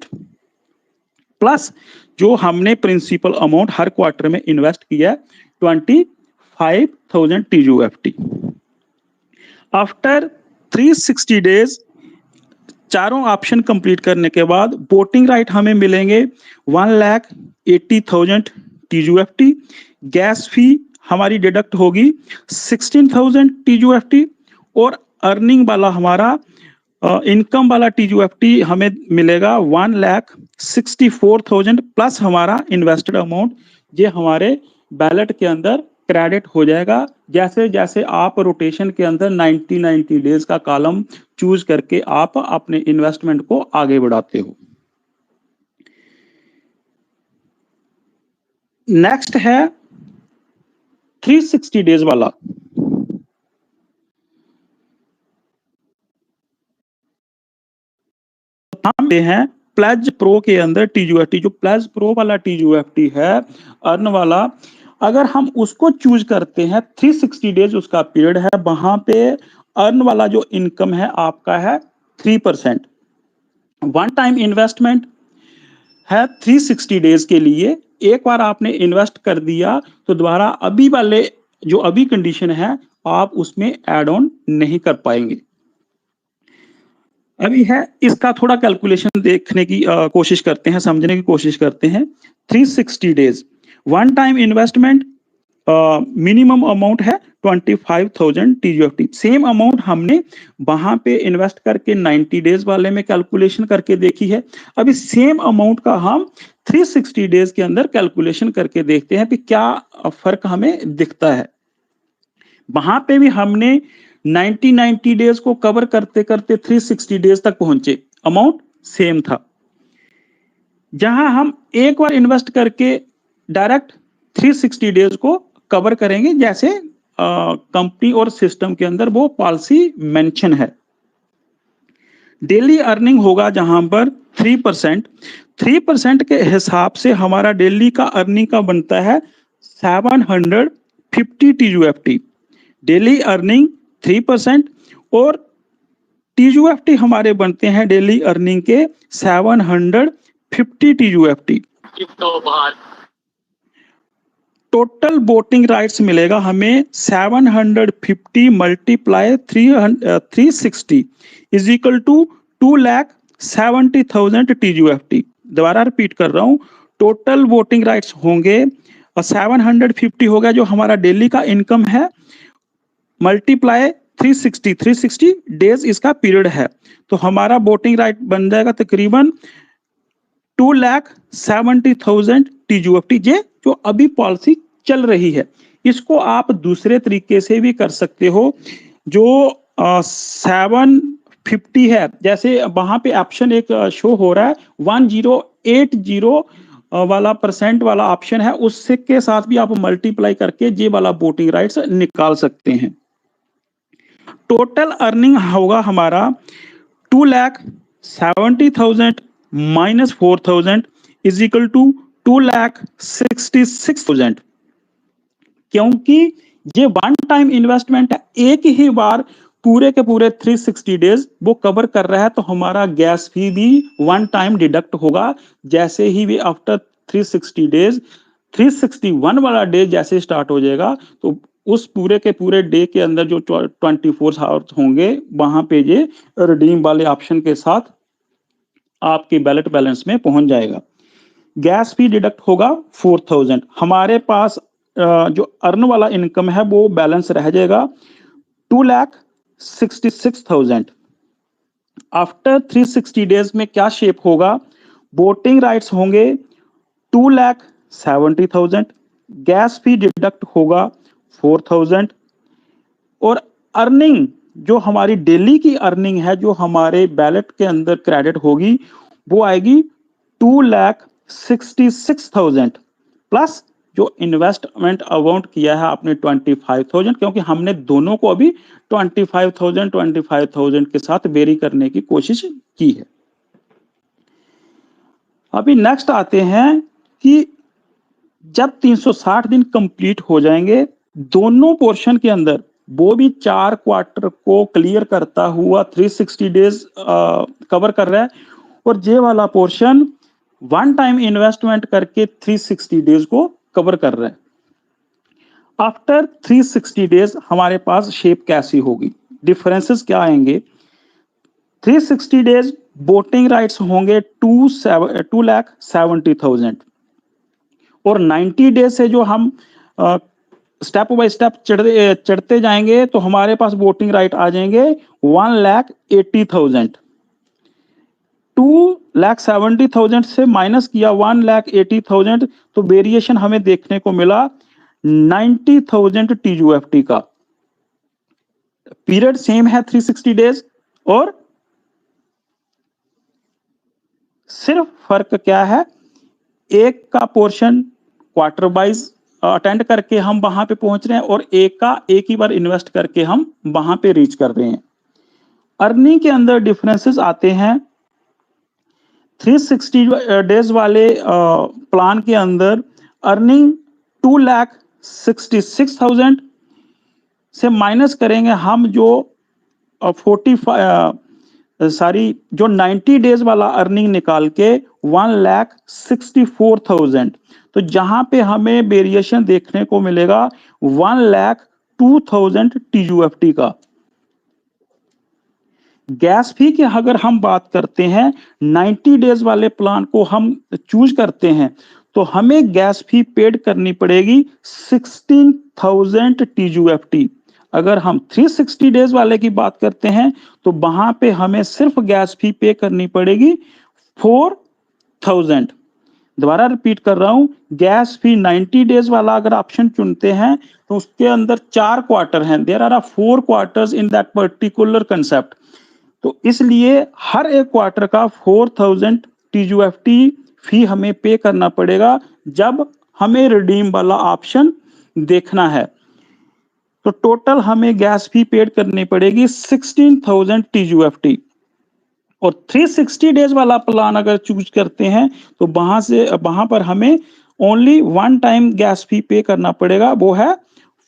प्लस जो हमने प्रिंसिपल अमाउंट हर क्वार्टर में इन्वेस्ट किया है 25,000 TUFT। आफ्टर 360 डेज चारों ऑप्शन कंप्लीट करने के बाद वोटिंग राइट हमें मिलेंगे 1,80,000 TUFT। गैस फी हमारी डिडक्ट होगी 16,000 TUFT और अर्निंग वाला हमारा इनकम वाला TUFT हमें मिलेगा 1,64,000 प्लस हमारा इन्वेस्टेड अमाउंट, ये हमारे बैलेट के अंदर क्रेडिट हो जाएगा जैसे जैसे आप रोटेशन के अंदर 90 डेज का कॉलम चूज करके आप अपने इन्वेस्टमेंट को आगे बढ़ाते हो। नेक्स्ट है 360 डेज वाला। हम हैं प्लस प्रो के अंदर TUFT, जो प्लस प्रो वाला TUFT है अर्न वाला, अगर हम उसको चूज करते हैं 360 डेज उसका पीरियड है, वहां पे अर्न वाला जो इनकम है आपका है 3%। वन टाइम इन्वेस्टमेंट है 360 डेज के लिए, एक बार आपने इन्वेस्ट कर दिया तो दोबारा अभी वाले जो अभी कंडीशन है आप उसमें ऐड ऑन नहीं कर पाएंगे। अभी है इसका थोड़ा कैलकुलेशन देखने की कोशिश करते हैं, समझने की कोशिश करते हैं। 360 days one time investment, minimum amount है 25,000 TUFT। सेम अमाउंट हमने वहां पे इन्वेस्ट करके 90 डेज वाले में कैलकुलेशन करके देखी है। अभी सेम अमाउंट का हम 360 डेज के अंदर कैलकुलेशन करके देखते हैं कि क्या फर्क हमें दिखता है। वहां पे भी हमने 90 डेज को कवर करते करते 360 डेज तक पहुंचे, अमाउंट सेम था। जहां हम एक बार इन्वेस्ट करके डायरेक्ट 360 डेज को कवर करेंगे, जैसे कंपनी और सिस्टम के अंदर वो पॉलिसी मेंशन है। डेली अर्निंग होगा जहां पर 3% के हिसाब से हमारा डेली का अर्निंग का बनता है 750 TUFT। डेली अर्निंग 3% और TUFT हमारे बनते हैं डेली अर्निंग के 750 50 TUFT। टोटल वोटिंग राइट्स मिलेगा हमें 750 multiply 360 is equal to 2,70,000 TUFT। दोबारा रिपीट कर रहा हूं, टोटल वोटिंग राइट्स होंगे और 750 होगा जो हमारा डेली का इनकम है, मल्टीप्लाई 360 डेज इसका पीरियड है, तो हमारा वोटिंग राइट बन जाएगा तकरीबन 2,70,000 TUFT, जो अभी पॉलिसी चल रही है। इसको आप दूसरे तरीके से भी कर सकते हो, जो 750 है, जैसे वहां पे ऑप्शन एक शो हो रहा है 1080 वाला परसेंट वाला ऑप्शन है, उससे के साथ भी आप मल्टीप्लाई करके ये वाला वोटिंग राइट्स निकाल सकते हैं। टोटल अर्निंग होगा हमारा 2,70,000 माइनस 4,000 इज इक्वल टू 2,66,000। क्योंकि ये वन टाइम इन्वेस्टमेंट है, एक ही बार पूरे के पूरे 360 डेज वो कवर कर रहा है, तो हमारा गैस फी भी वन टाइम डिडक्ट होगा। जैसे ही भी आफ्टर 360 डेज 361 वाला डे जैसे स्टार्ट हो जाएगा, तो उस पूरे के पूरे डे के अंदर जो 24 आवर्स होंगे वहां पे ये रिडीम वाले ऑप्शन के साथ आपके बैलेट बैलेंस में पहुंच जाएगा। गैस फी डिडक्ट होगा 4,000। हमारे पास जो अर्न वाला इनकम है वो बैलेंस रह जाएगा 2,66,000। आफ्टर 360 डेज में क्या शेप होगा, वोटिंग राइट्स होंगे 2,70,000, गैस फी डिडक्ट होगा 4,000 और अर्निंग जो हमारी डेली की अर्निंग है जो हमारे बैलेट के अंदर क्रेडिट होगी वो आएगी 2,66,000 प्लस जो इन्वेस्टमेंट अमाउंट किया है आपने 25,000, क्योंकि हमने दोनों को अभी 25,000 के साथ वेरी करने की कोशिश की है। अभी नेक्स्ट आते हैं कि जब 360 दिन कंप्लीट हो जाएंगे, दोनों पोर्शन के अंदर वो भी 4 क्वार्टर को क्लियर करता हुआ 360 डेज कवर कर रहा है, और ये वाला पोर्शन वन टाइम इन्वेस्टमेंट करके 360 डेज को कवर कर रहा है। आफ्टर 360 डेज हमारे पास शेप कैसी होगी, डिफरेंसेस क्या आएंगे। 360 डेज वोटिंग राइट्स होंगे 2,70,000 और 90 डेज से जो हम स्टेप बाय स्टेप चढ़ते जाएंगे तो हमारे पास वोटिंग राइट आ जाएंगे 1,80,000। 2,70,000 से माइनस किया 1,80,000 तो वेरिएशन हमें देखने को मिला 90,000 TUFT का। पीरियड सेम है 360 डेज, और सिर्फ फर्क क्या है, एक का पोर्शन क्वार्टर वाइज अटेंड करके हम वहां पे पहुंच रहे हैं और एक का एक ही बार इन्वेस्ट करके हम वहां पे रीच कर रहे हैं। अर्निंग के अंदर डिफरेंसेस आते हैं। 360 डेज वाले प्लान के अंदर अर्निंग 2,66,000 से माइनस करेंगे हम जो 90 डेज वाला अर्निंग निकाल के 1,64,000, तो जहां पे हमें वेरिएशन देखने को मिलेगा 1,02,000 TUFT का। गैस फी की अगर हम बात करते हैं, 90 डेज वाले प्लान को हम चूज करते हैं तो हमें गैस फी पेड करनी पड़ेगी 16,000 TUFT। अगर हम 360 डेज वाले की बात करते हैं तो वहां पे हमें सिर्फ गैस फी पे करनी पड़ेगी 4,000। दोबारा रिपीट कर रहा हूं, गैस फी 90 डेज वाला अगर ऑप्शन चुनते हैं तो उसके अंदर 4 क्वार्टर हैं, there are 4 quarters in that particular concept, तो इसलिए हर एक क्वार्टर का 4,000 TUFT फी हमें पे करना पड़ेगा जब हमें रिडीम वाला ऑप्शन देखना है। तो टोटल हमें गैस फी पेड करनी पड़ेगी 16,000 TUFT। और 360 डेज वाला प्लान अगर चूज करते हैं तो वहां पर हमें ओनली वन टाइम गैस फी पे करना पड़ेगा, वो है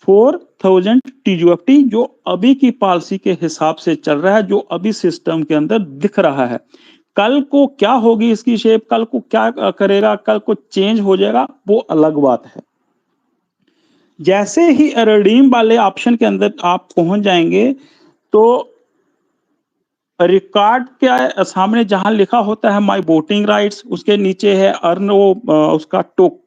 4,000 TUFT, जो अभी की पॉलिसी के हिसाब से चल रहा है, जो अभी सिस्टम के अंदर दिख रहा है। कल को क्या होगी इसकी शेप, कल को क्या करेगा, कल को चेंज हो जाएगा, वो अलग बात है। जैसे ही रिडीम वाले ऑप्शन के अंदर आप पहुंच जाएंगे तो रिकॉर्ड क्या है, सामने जहां लिखा होता है माय वोटिंग राइट्स, उसके नीचे है अर्न, वो उसका टोक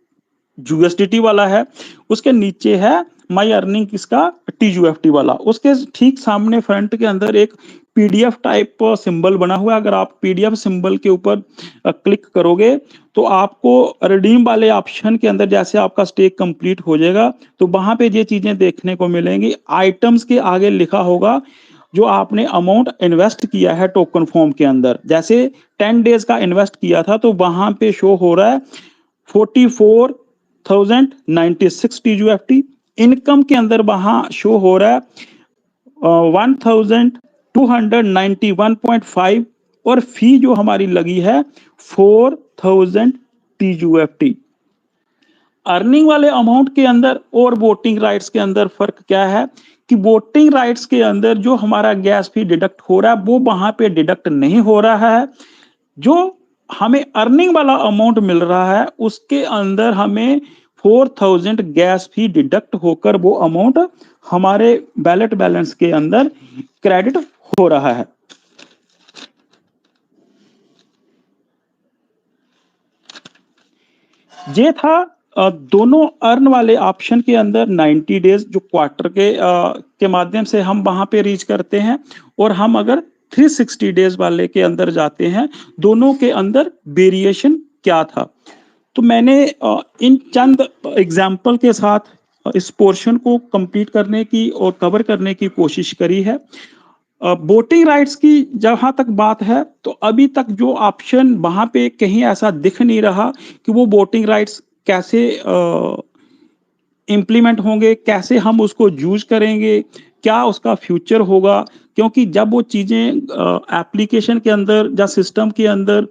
यूएसडीटी वाला है, उसके नीचे है माय अर्निंग किसका, टीयूएफटी वाला। उसके ठीक सामने फ्रंट के अंदर एक पीडीएफ टाइप सिंबल बना हुआ है। अगर आप पीडीएफ सिंबल के ऊपर क्लिक करोगे तो आपको रिडीम वाले ऑप्शन के अंदर जैसे आपका स्टेक कंप्लीट हो जाएगा तो वहां पे ये चीजें देखने को मिलेंगी। आइटम्स के आगे लिखा होगा जो आपने अमाउंट इन्वेस्ट किया है टोकन फॉर्म के अंदर। जैसे 10 डेज का इन्वेस्ट किया था तो वहां पे शो हो रहा है 44,096 टीयूएफटी। इनकम के अंदर वहां शो हो रहा है 1291.5 और फी जो हमारी लगी है 4000 टीयूएफटी। अर्निंग वाले अमाउंट के अंदर और वोटिंग राइट्स के अंदर फर्क क्या है कि वोटिंग राइट्स के अंदर जो हमारा गैस फी डिडक्ट हो रहा है वो वहां पे डिडक्ट नहीं हो रहा है। जो हमें अर्निंग वाला अमाउंट मिल रहा है उसके अंदर हमें 4000 गैस फी डिडक्ट होकर वो अमाउंट हमारे बैलेट बैलेंस के अंदर क्रेडिट हो रहा है। ये था दोनों अर्न वाले ऑप्शन के अंदर 90 डेज जो क्वार्टर के माध्यम से हम वहां पे रीच करते हैं, और हम अगर 360 डेज वाले के अंदर जाते हैं दोनों के अंदर वेरिएशन क्या था। तो मैंने इन चंद एग्जाम्पल के साथ इस पोर्शन को कंप्लीट करने की और कवर करने की कोशिश करी है। वोटिंग राइट्स की जहां तक बात है तो अभी तक जो ऑप्शन वहां पे कहीं ऐसा दिख नहीं रहा कि वो वोटिंग राइट्स कैसे इम्प्लीमेंट होंगे, कैसे हम उसको यूज करेंगे, क्या उसका फ्यूचर होगा। क्योंकि जब वो चीजें एप्लीकेशन के अंदर या सिस्टम के अंदर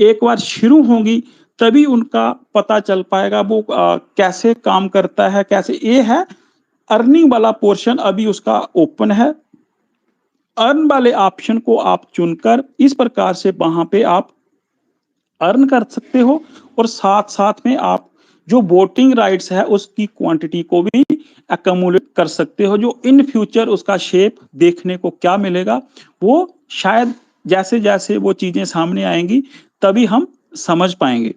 एक बार शुरू होंगी तभी उनका पता चल पाएगा वो कैसे काम करता है, कैसे। ये है अर्निंग वाला पोर्शन, अभी उसका ओपन है। अर्न वाले ऑप्शन को आप चुनकर इस प्रकार से वहां पे आप अर्न कर सकते हो, और साथ साथ में आप जो वोटिंग राइट्स है उसकी क्वांटिटी को भी अकोमोडेट कर सकते हो। जो इन फ्यूचर उसका शेप देखने को क्या मिलेगा वो शायद जैसे जैसे वो चीजें सामने आएंगी तभी हम समझ पाएंगे।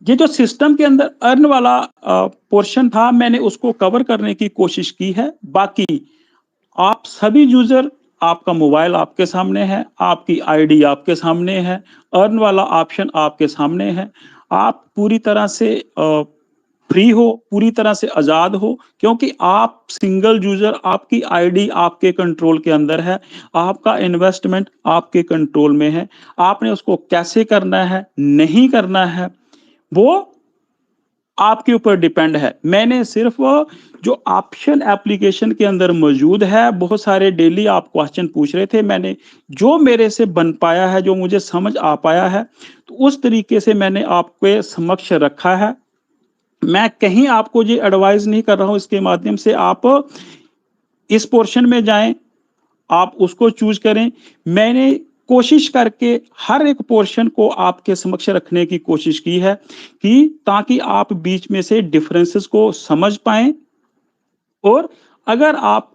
ये जो सिस्टम के अंदर अर्न वाला पोर्शन था मैंने उसको कवर करने की कोशिश की है। बाकी आप सभी यूजर, आपका मोबाइल आपके सामने है, आपकी आईडी आपके सामने है, अर्न वाला ऑप्शन आपके सामने है। आप पूरी तरह से फ्री हो, पूरी तरह से आजाद हो, क्योंकि आप सिंगल यूजर, आपकी आईडी आपके कंट्रोल के अंदर है, आपका इन्वेस्टमेंट आपके कंट्रोल में है। आपने उसको कैसे करना है, नहीं करना है, वो आपके ऊपर डिपेंड है। मैंने सिर्फ जो ऑप्शन एप्लीकेशन के अंदर मौजूद है, बहुत सारे डेली आप क्वेश्चन पूछ रहे थे, मैंने जो मेरे से बन पाया है, जो मुझे समझ आ पाया है, तो उस तरीके से मैंने आपके समक्ष रखा है। मैं कहीं आपको ये एडवाइस नहीं कर रहा हूं, इसके माध्यम से आप इस पोर्शन में जाएं, आप उसको चूज करें। मैंने कोशिश करके हर एक पोर्शन को आपके समक्ष रखने की कोशिश की है कि ताकि आप बीच में से डिफरेंसेस को समझ पाएं, और अगर आप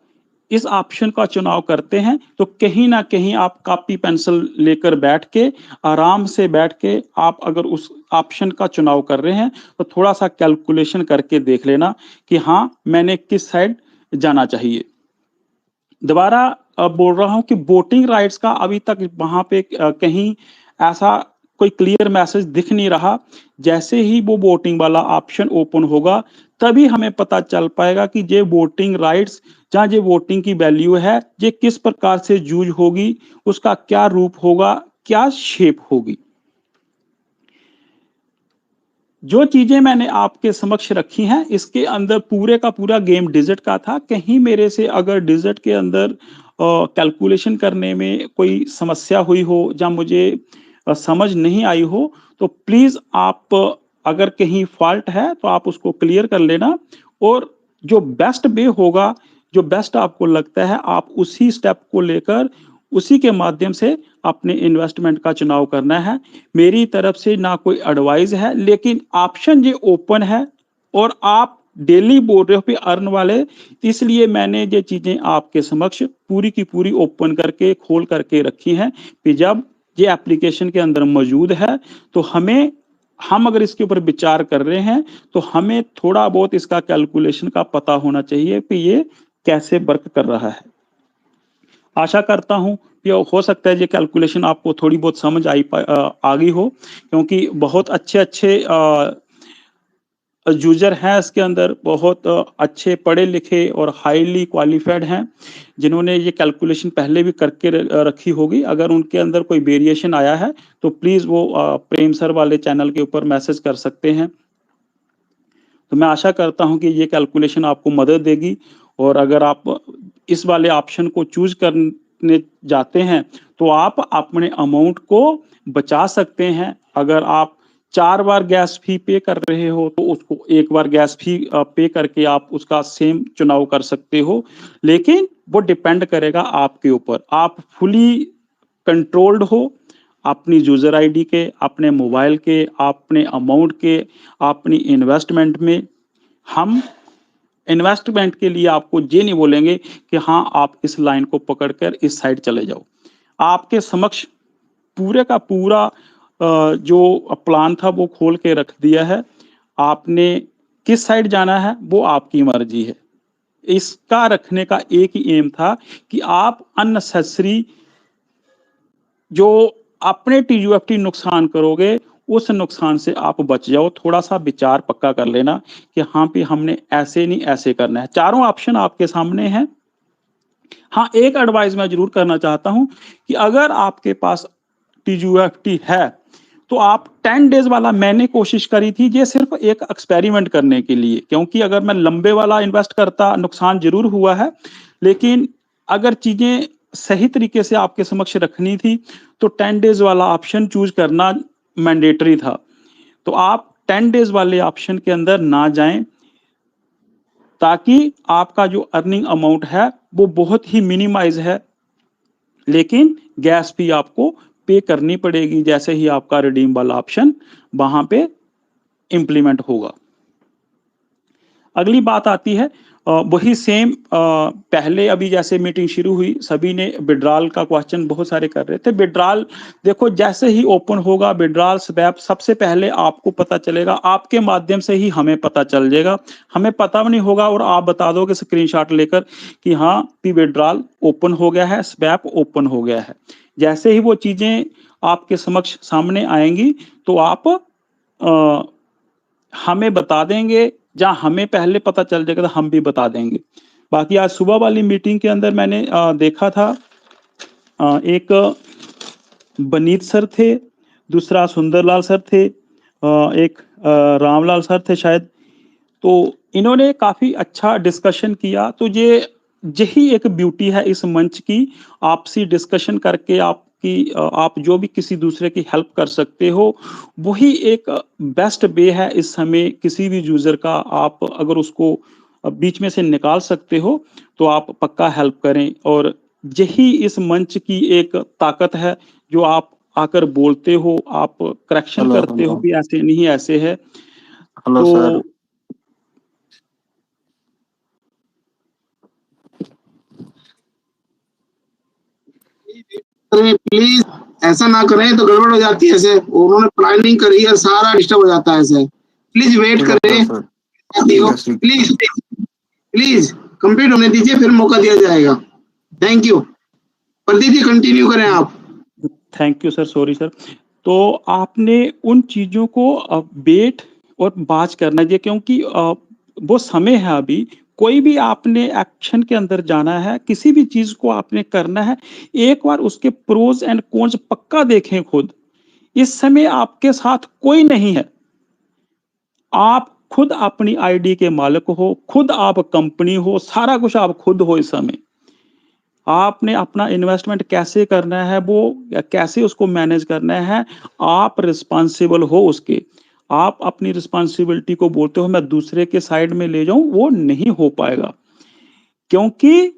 इस ऑप्शन का चुनाव करते हैं तो कहीं ना कहीं आप कॉपी पेंसिल लेकर बैठ के आराम से बैठ के आप अगर उस ऑप्शन का चुनाव कर रहे हैं तो थोड़ा सा कैलकुलेशन करके देख लेना कि हाँ मैंने किस साइड जाना चाहिए। दोबारा बोल रहा हूं कि वोटिंग राइट्स का अभी तक वहां पे कहीं ऐसा कोई क्लियर मैसेज दिख नहीं रहा। जैसे ही वो वोटिंग वाला ऑप्शन ओपन होगा तभी हमें पता चल पाएगा कि ये वोटिंग राइट्स जहाँ ये वोटिंग की वैल्यू है ये किस प्रकार से यूज होगी, उसका क्या रूप होगा, क्या शेप होगी। जो चीजें मैंने आपके समक्ष रखी हैं इसके अंदर पूरे का पूरा गेम डिजिट का था। कहीं मेरे से अगर डिजिट के अंदर कैलकुलेशन करने में कोई समस्या हुई हो या मुझे समझ नहीं आई हो तो प्लीज आप अगर कहीं फॉल्ट है तो आप उसको क्लियर कर लेना, और जो बेस्ट वे होगा, जो बेस्ट आपको लगता है आप उसी स्टेप को लेकर उसी के माध्यम से अपने इन्वेस्टमेंट का चुनाव करना है। मेरी तरफ से ना कोई एडवाइस है, लेकिन ऑप्शन ये ओपन है और आप डेली बोल रहे हो कि अर्न वाले, इसलिए मैंने ये चीजें आपके समक्ष पूरी की पूरी ओपन करके खोल करके रखी हैं कि जब ये एप्लीकेशन के अंदर मौजूद है तो हम अगर इसके ऊपर विचार कर रहे हैं तो हमें थोड़ा बहुत इसका कैलकुलेशन का पता होना चाहिए कि ये कैसे वर्क कर रहा है। आशा करता हूं कि हो सकता है ये कैलकुलेशन आपको थोड़ी बहुत समझ आ गई हो, क्योंकि बहुत अच्छे यूजर हैं इसके अंदर, बहुत अच्छे पढ़े लिखे और हाईली क्वालिफाइड हैं, जिन्होंने ये कैलकुलेशन पहले भी करके रखी होगी। अगर उनके अंदर कोई वेरिएशन आया है तो प्लीज वो प्रेम सर वाले चैनल के ऊपर मैसेज कर सकते हैं। तो मैं आशा करता हूं कि ये कैलकुलेशन आपको मदद देगी, और अगर आप इस वाले ऑप्शन को चूज करने जाते हैं तो आप अपने अमाउंट को बचा सकते हैं। अगर आप 4 बार गैस फी पे कर रहे हो तो उसको 1 बार गैस फी पे करके आप उसका सेम चुनाव कर सकते हो, लेकिन वो डिपेंड करेगा आपके ऊपर। आप फुली कंट्रोल्ड हो अपनी यूजर आईडी के, अपने मोबाइल के, अपने अमाउंट के, अपनी इन्वेस्टमेंट में। हम इन्वेस्टमेंट के लिए आपको ये नहीं बोलेंगे कि हाँ आप इस लाइन को पकड़कर इस साइड चले जाओ। आपके समक्ष पूरे का पूरा जो प्लान था वो खोल के रख दिया है। आपने किस साइड जाना है वो आपकी मर्जी है। इसका रखने का एक ही एम था कि आप अननेसेसरी जो अपने टीयूएफटी नुकसान करोगे उस नुकसान से आप बच जाओ। थोड़ा सा विचार पक्का कर लेना कि हाँ भी हमने ऐसे नहीं ऐसे करना है। चारों ऑप्शन आपके सामने हैं। हाँ, एक एडवाइस मैं जरूर करना चाहता हूं कि अगर आपके पास टीयूएफटी है तो आप 10 डेज वाला, मैंने कोशिश करी थी ये सिर्फ एक एक्सपेरिमेंट करने के लिए, क्योंकि अगर मैं लंबे वाला इन्वेस्ट करता नुकसान जरूर हुआ है, लेकिन अगर चीजें सही तरीके से आपके समक्ष रखनी थी तो 10 डेज वाला ऑप्शन चूज करना मैंडेटरी था। तो आप 10 डेज वाले ऑप्शन के अंदर ना जाएं, ताकि आपका जो अर्निंग अमाउंट है वो बहुत ही मिनिमाइज है, लेकिन गैस फी आपको पे करनी पड़ेगी जैसे ही आपका रिडीम वाला ऑप्शन वहां पे इंप्लीमेंट होगा। अगली बात आती है वही सेम पहले अभी जैसे मीटिंग शुरू हुई सभी ने विड्रॉल का क्वेश्चन बहुत सारे कर रहे थे। विड्रॉल देखो जैसे ही ओपन होगा विड्रॉल स्वैप सबसे पहले आपको पता चलेगा, आपके माध्यम से ही हमें पता चल जाएगा। हमें पता भी नहीं होगा और आप बता दोगे स्क्रीनशॉट लेकर कि हाँ पी विड्रॉल ओपन हो गया है, स्वैप ओपन हो गया है। जैसे ही वो चीजें आपके समक्ष सामने आएंगी तो आप हमें बता देंगे, जहां हमें पहले पता चल जाएगा तो हम भी बता देंगे। बाकी आज सुबह वाली मीटिंग के अंदर मैंने देखा था एक बनीत सर थे, दूसरा सुंदरलाल सर थे, एक रामलाल सर थे शायद। तो इन्होंने काफी अच्छा डिस्कशन किया। तो ये यही एक ब्यूटी है इस मंच की, आपसी डिस्कशन करके आप जो भी किसी दूसरे की हेल्प कर सकते हो, वही एक बेस्ट वे है इस समय किसी भी यूजर का। आप अगर उसको बीच में से निकाल सकते हो तो आप पक्का हेल्प करें, और यही इस मंच की एक ताकत है जो आप आकर बोलते हो, आप करेक्शन करते हो कि ऐसे नहीं ऐसे है। Hello sir. प्लीज ऐसा ना करें तो गड़बड़ हो जाती है। ऐसे उन्होंने प्लानिंग करी है, सारा डिस्टर्ब हो जाता है। ऐसे प्लीज वेट करें, प्लीज प्लीज कंप्लीट होने दीजिए, फिर मौका दिया जाएगा। Thank you. Pradeep ji continue करें आप। Thank you sir, sorry sir. तो आपने उन चीजों को वेट और बाज करना चाहिए, क्योंकि वो समय है अभी। कोई भी आपने एक्शन के अंदर जाना है, किसी भी चीज को आपने करना है, एक बार उसके प्रोज एंड कॉन्स पक्का देखें खुद। इस समय आपके साथ कोई नहीं है, आप खुद अपनी आईडी के मालिक हो, खुद आप कंपनी हो, सारा कुछ आप खुद हो। इस समय आपने अपना इन्वेस्टमेंट कैसे करना है, वो कैसे उसको मैनेज करना है, आप रिस्पॉन्सिबल हो उसके। आप अपनी रिस्पॉन्सिबिलिटी को बोलते हो मैं दूसरे के साइड में ले जाऊं, वो नहीं हो पाएगा। क्योंकि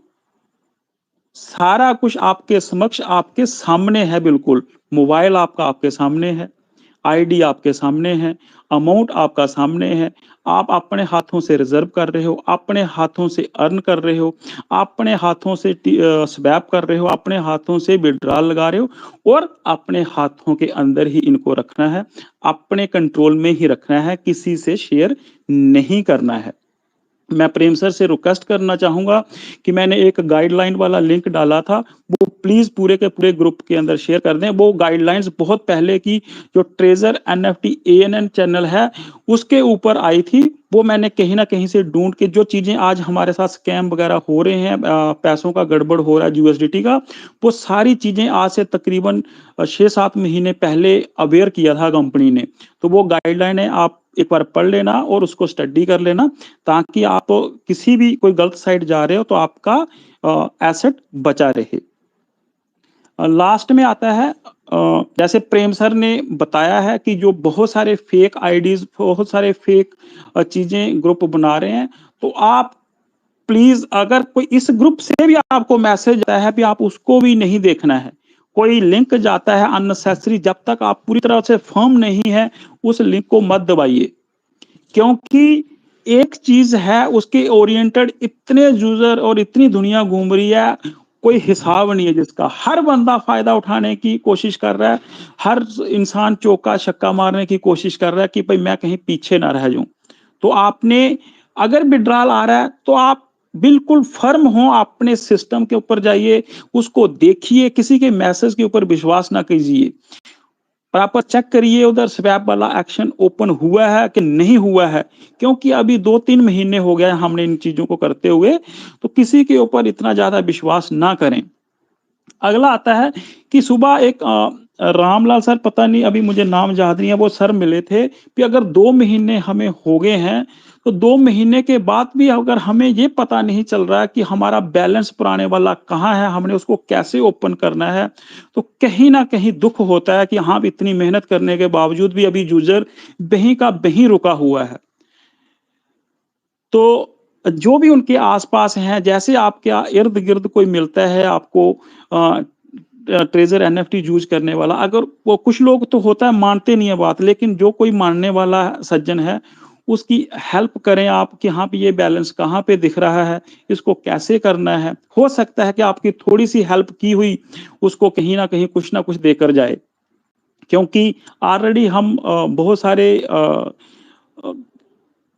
सारा कुछ आपके समक्ष, आपके सामने है, बिल्कुल मोबाइल आपका आपके सामने है, आईडी आपके सामने है, अमाउंट आपका सामने है, आप अपने हाथों से रिजर्व कर रहे हो, अपने हाथों से अर्न कर रहे हो, अपने हाथों से स्वैप कर रहे हो, अपने हाथों से विड्रॉल लगा रहे हो और अपने हाथों के अंदर ही इनको रखना है, अपने कंट्रोल में ही रखना है, किसी से शेयर नहीं करना है। मैं प्रेम सर से रिक्वेस्ट करना चाहूंगा कि मैंने एक गाइडलाइन वाला लिंक डाला था, वो प्लीज पूरे के पूरे ग्रुप के अंदर शेयर कर दें। वो गाइडलाइंस बहुत पहले की जो ट्रेजर एनएफटी एएनएन चैनल है उसके ऊपर आई थी, वो मैंने कहीं ना कहीं से ढूंढ के, जो चीजें आज हमारे साथ स्कैम वगैरह हो रहे हैं, पैसों का गड़बड़ हो रहा है यूएसडीटी का, वो सारी चीजें आज से तकरीबन 6-7 महीने पहले अवेयर किया था कंपनी ने। तो वो गाइडलाइन है, आप एक बार पढ़ लेना और उसको स्टडी कर लेना, ताकि आप किसी भी कोई गलत साइड जा रहे हो तो आपका एसेट बचा रहे। लास्ट में आता है, जैसे प्रेम सर ने बताया है कि जो बहुत सारे फेक आईडीज, बहुत सारे फेक चीजें ग्रुप बना रहे हैं, तो आप प्लीज, अगर कोई इस ग्रुप से भी आपको मैसेज आता है भी आप उसको भी नहीं देखना है। कोई लिंक जाता है अननेसेसरी, जब तक आप पूरी तरह से फर्म नहीं है उस लिंक को मत दबाइए, क्योंकि एक चीज है उसके ओरिएंटेड इतने यूजर और इतनी दुनिया घूम रही है, कोई हिसाब नहीं है जिसका। हर बंदा फायदा उठाने की कोशिश कर रहा है, हर इंसान चौका छक्का मारने की कोशिश कर रहा है कि भाई मैं कहीं पीछे ना रह जाऊं। तो आपने अगर विड्रॉल आ रहा है तो आप बिल्कुल फर्म हो, अपने सिस्टम के ऊपर जाइए, उसको देखिए, किसी के मैसेज के ऊपर विश्वास ना कीजिए, प्रॉपर चेक करिए उधर स्वैप वाला एक्शन ओपन हुआ है कि नहीं हुआ है, क्योंकि अभी 2-3 महीने हो गए हमने इन चीजों को करते हुए, तो किसी के ऊपर इतना ज्यादा विश्वास ना करें। अगला आता है कि सुबह एक रामलाल सर, पता नहीं अभी मुझे नाम याद नहीं है, वो सर मिले थे कि अगर 2 महीने हमें हो गए हैं तो 2 महीने के बाद भी अगर हमें ये पता नहीं चल रहा है कि हमारा बैलेंस पुराने वाला कहाँ है, हमने उसको कैसे ओपन करना है, तो कहीं ना कहीं दुख होता है कि हाँ, इतनी मेहनत करने के बावजूद भी अभी यूजर बहीं का बहीं रुका हुआ है। तो जो भी उनके आसपास हैं, जैसे आपके इर्द गिर्द कोई मिलता है आपको ट्रेजर एनएफटी यूज करने वाला, अगर वो, कुछ लोग तो होता है मानते नहीं है बात, लेकिन जो कोई मानने वाला सज्जन है उसकी हेल्प करें आप कि हाँ ये बैलेंस कहाँ पे दिख रहा है, इसको कैसे करना है। हो सकता है कि आपकी थोड़ी सी हेल्प की हुई उसको कहीं ना कुछ देकर जाए, क्योंकि ऑलरेडी हम बहुत सारे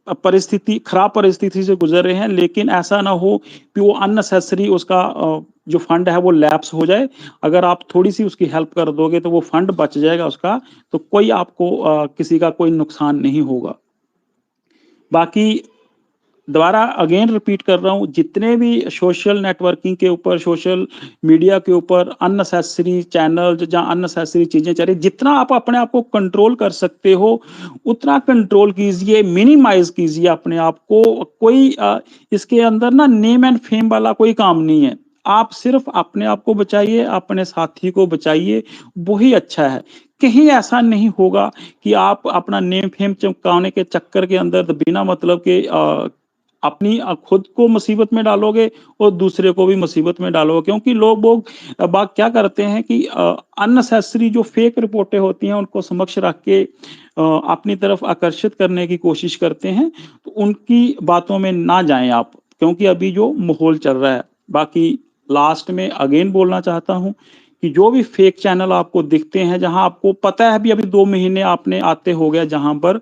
खराब परिस्थिति से गुजर रहे हैं, लेकिन ऐसा ना हो कि वो अननेसेसरी उसका जो फंड है वो लैप्स हो जाए। अगर आप थोड़ी सी उसकी हेल्प कर दोगे तो वो फंड बच जाएगा उसका, तो कोई आपको किसी का कोई नुकसान नहीं होगा। बाकी दोबारा अगेन रिपीट कर रहा हूँ, जितने भी सोशल नेटवर्किंग के ऊपर, सोशल मीडिया के ऊपर अननेसेसरी चैनल जहाँ अननेसेसरी चीजें चल रही, जितना आप अपने आप को कंट्रोल कर सकते हो उतना कंट्रोल कीजिए, मिनिमाइज कीजिए अपने आप को। कोई इसके अंदर ना नेम एंड फेम वाला कोई काम नहीं है, आप सिर्फ अपने आप को बचाइए, अपने साथी को बचाइए, वही अच्छा है। कहीं ऐसा नहीं होगा कि आप अपना नेम फेम चमकाने के चक्कर के अंदर बिना मतलब के अपनी खुद को मुसीबत में डालोगे और दूसरे को भी मुसीबत में डालोगे, क्योंकि लोग बात क्या करते हैं कि अननेसेसरी जो फेक रिपोर्टें होती हैं उनको समक्ष रख के अपनी तरफ आकर्षित करने की कोशिश करते हैं, तो उनकी बातों में ना जाएं आप, क्योंकि अभी जो माहौल चल रहा है। बाकी लास्ट में अगेन बोलना चाहता हूं कि जो भी फेक चैनल आपको दिखते हैं, जहां आपको पता है अभी 2 महीने आपने आते हो गया, जहां पर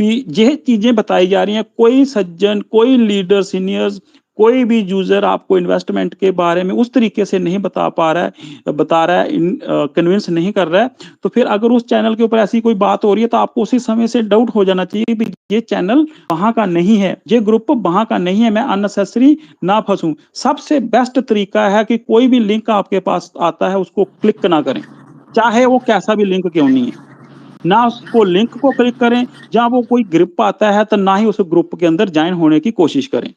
ये चीजें बताई जा रही हैं, कोई सज्जन, कोई लीडर, सीनियर्स, कोई भी यूजर आपको इन्वेस्टमेंट के बारे में उस तरीके से नहीं बता रहा है, कन्विंस नहीं कर रहा है, तो फिर अगर उस चैनल के ऊपर ऐसी कोई बात हो रही है तो आपको उसी समय से डाउट हो जाना चाहिए कि ये चैनल वहां का नहीं है, ये ग्रुप वहां का नहीं है, मैं अननेसेसरी ना फंसूं। सबसे बेस्ट तरीका है कि कोई भी लिंक आपके पास आता है उसको क्लिक ना करें, चाहे वो कैसा भी लिंक क्यों नहीं है, ना उसको लिंक को क्लिक करें। जहां वो कोई ग्रुप आता है तो ना ही उस ग्रुप के अंदर ज्वाइन होने की कोशिश करें,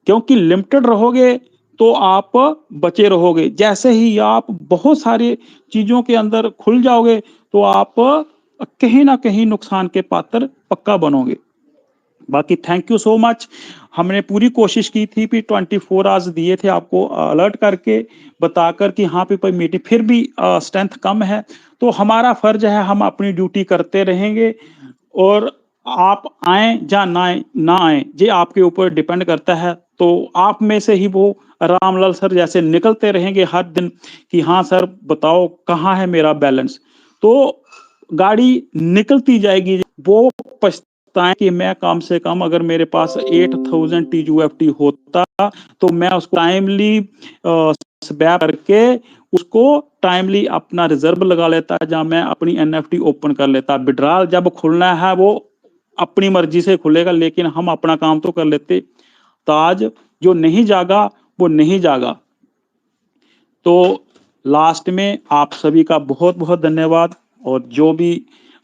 क्योंकि लिमिटेड रहोगे तो आप बचे रहोगे। जैसे ही आप बहुत सारी चीजों के अंदर खुल जाओगे तो आप कहीं ना कहीं नुकसान के पात्र पक्का बनोगे। बाकी थैंक यू सो मच। हमने पूरी कोशिश की थी कि 24 आवर्स दिए थे आपको अलर्ट करके बताकर कि हाँ पे कोई मीटिंग, फिर भी स्ट्रेंथ कम है, तो हमारा फर्ज है, हम अपनी ड्यूटी करते रहेंगे। और आप आए या ना आए ये आपके ऊपर डिपेंड करता है। तो आप में से ही वो रामलाल सर जैसे निकलते रहेंगे हर दिन कि हाँ सर बताओ कहाँ है मेरा बैलेंस, तो गाड़ी निकलती जाएगी। वो पछताएं कि मैं कम से कम अगर मेरे पास 8000 TUFT होता तो मैं उसको टाइमली स्वैप करके उसको टाइमली अपना रिजर्व लगा लेता, जहां मैं अपनी NFT ओपन कर लेता। विड्रॉल जब खुलना है वो अपनी मर्जी से खुलेगा, लेकिन हम अपना काम तो कर लेते। तो आज जो नहीं जागा वो नहीं जागा। तो लास्ट में आप सभी का बहुत बहुत धन्यवाद। और जो भी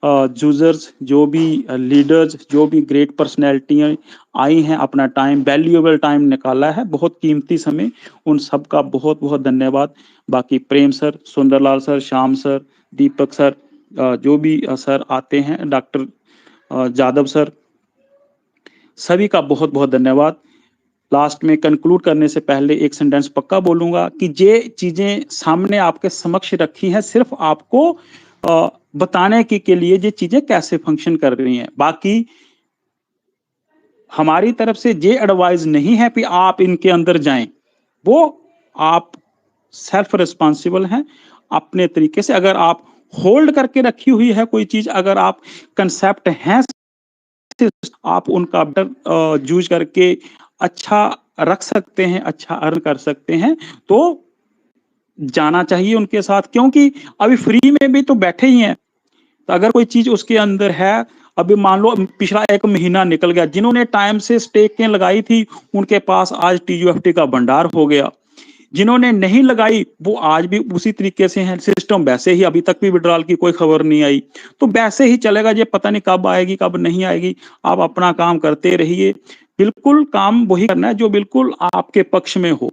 यूजर्स, जो भी लीडर्स, जो भी ग्रेट पर्सनैलिटियाँ आई हैं, अपना टाइम, वैल्यूएबल टाइम निकाला है, बहुत कीमती समय, उन सब का बहुत बहुत धन्यवाद। बाकी Prem sir, Sunderlal sir, Shyam sir, Deepak sir, जो भी सर आते हैं, डॉक्टर जादव सर, सभी का बहुत बहुत धन्यवाद। लास्ट में कंक्लूड करने से पहले एक सेंटेंस पक्का बोलूंगा कि ये चीजें सामने आपके समक्ष रखी हैं सिर्फ आपको बताने के लिए ये चीजें कैसे फंक्शन कर रही हैं। बाकी हमारी तरफ से ये एडवाइस नहीं है कि आप इनके अंदर जाएं, वो आप सेल्फ रिस्पॉन्सिबल हैं अपने तरीके से। अगर आप होल्ड करके रखी हुई है कोई चीज, अगर आप कंसेप्ट हैं, आप उनका बेटर यूज करके अच्छा रख सकते हैं, अच्छा अर्न कर सकते हैं, तो जाना चाहिए उनके साथ। क्योंकि अभी फ्री में भी तो बैठे ही हैं, तो अगर कोई चीज उसके अंदर है, अभी मान लो पिछला 1 महीना निकल गया, जिन्होंने टाइम से स्टेकें लगाई थी उनके पास आज TUFT का भंडार हो गया, जिन्होंने नहीं लगाई वो आज भी उसी तरीके से हैं। सिस्टम वैसे ही, अभी तक भी विड्रॉल की कोई खबर नहीं आई, तो वैसे ही चलेगा। ये पता नहीं कब आएगी कब नहीं आएगी। आप अपना काम करते रहिए, बिल्कुल काम वही करना है जो बिल्कुल आपके पक्ष में हो।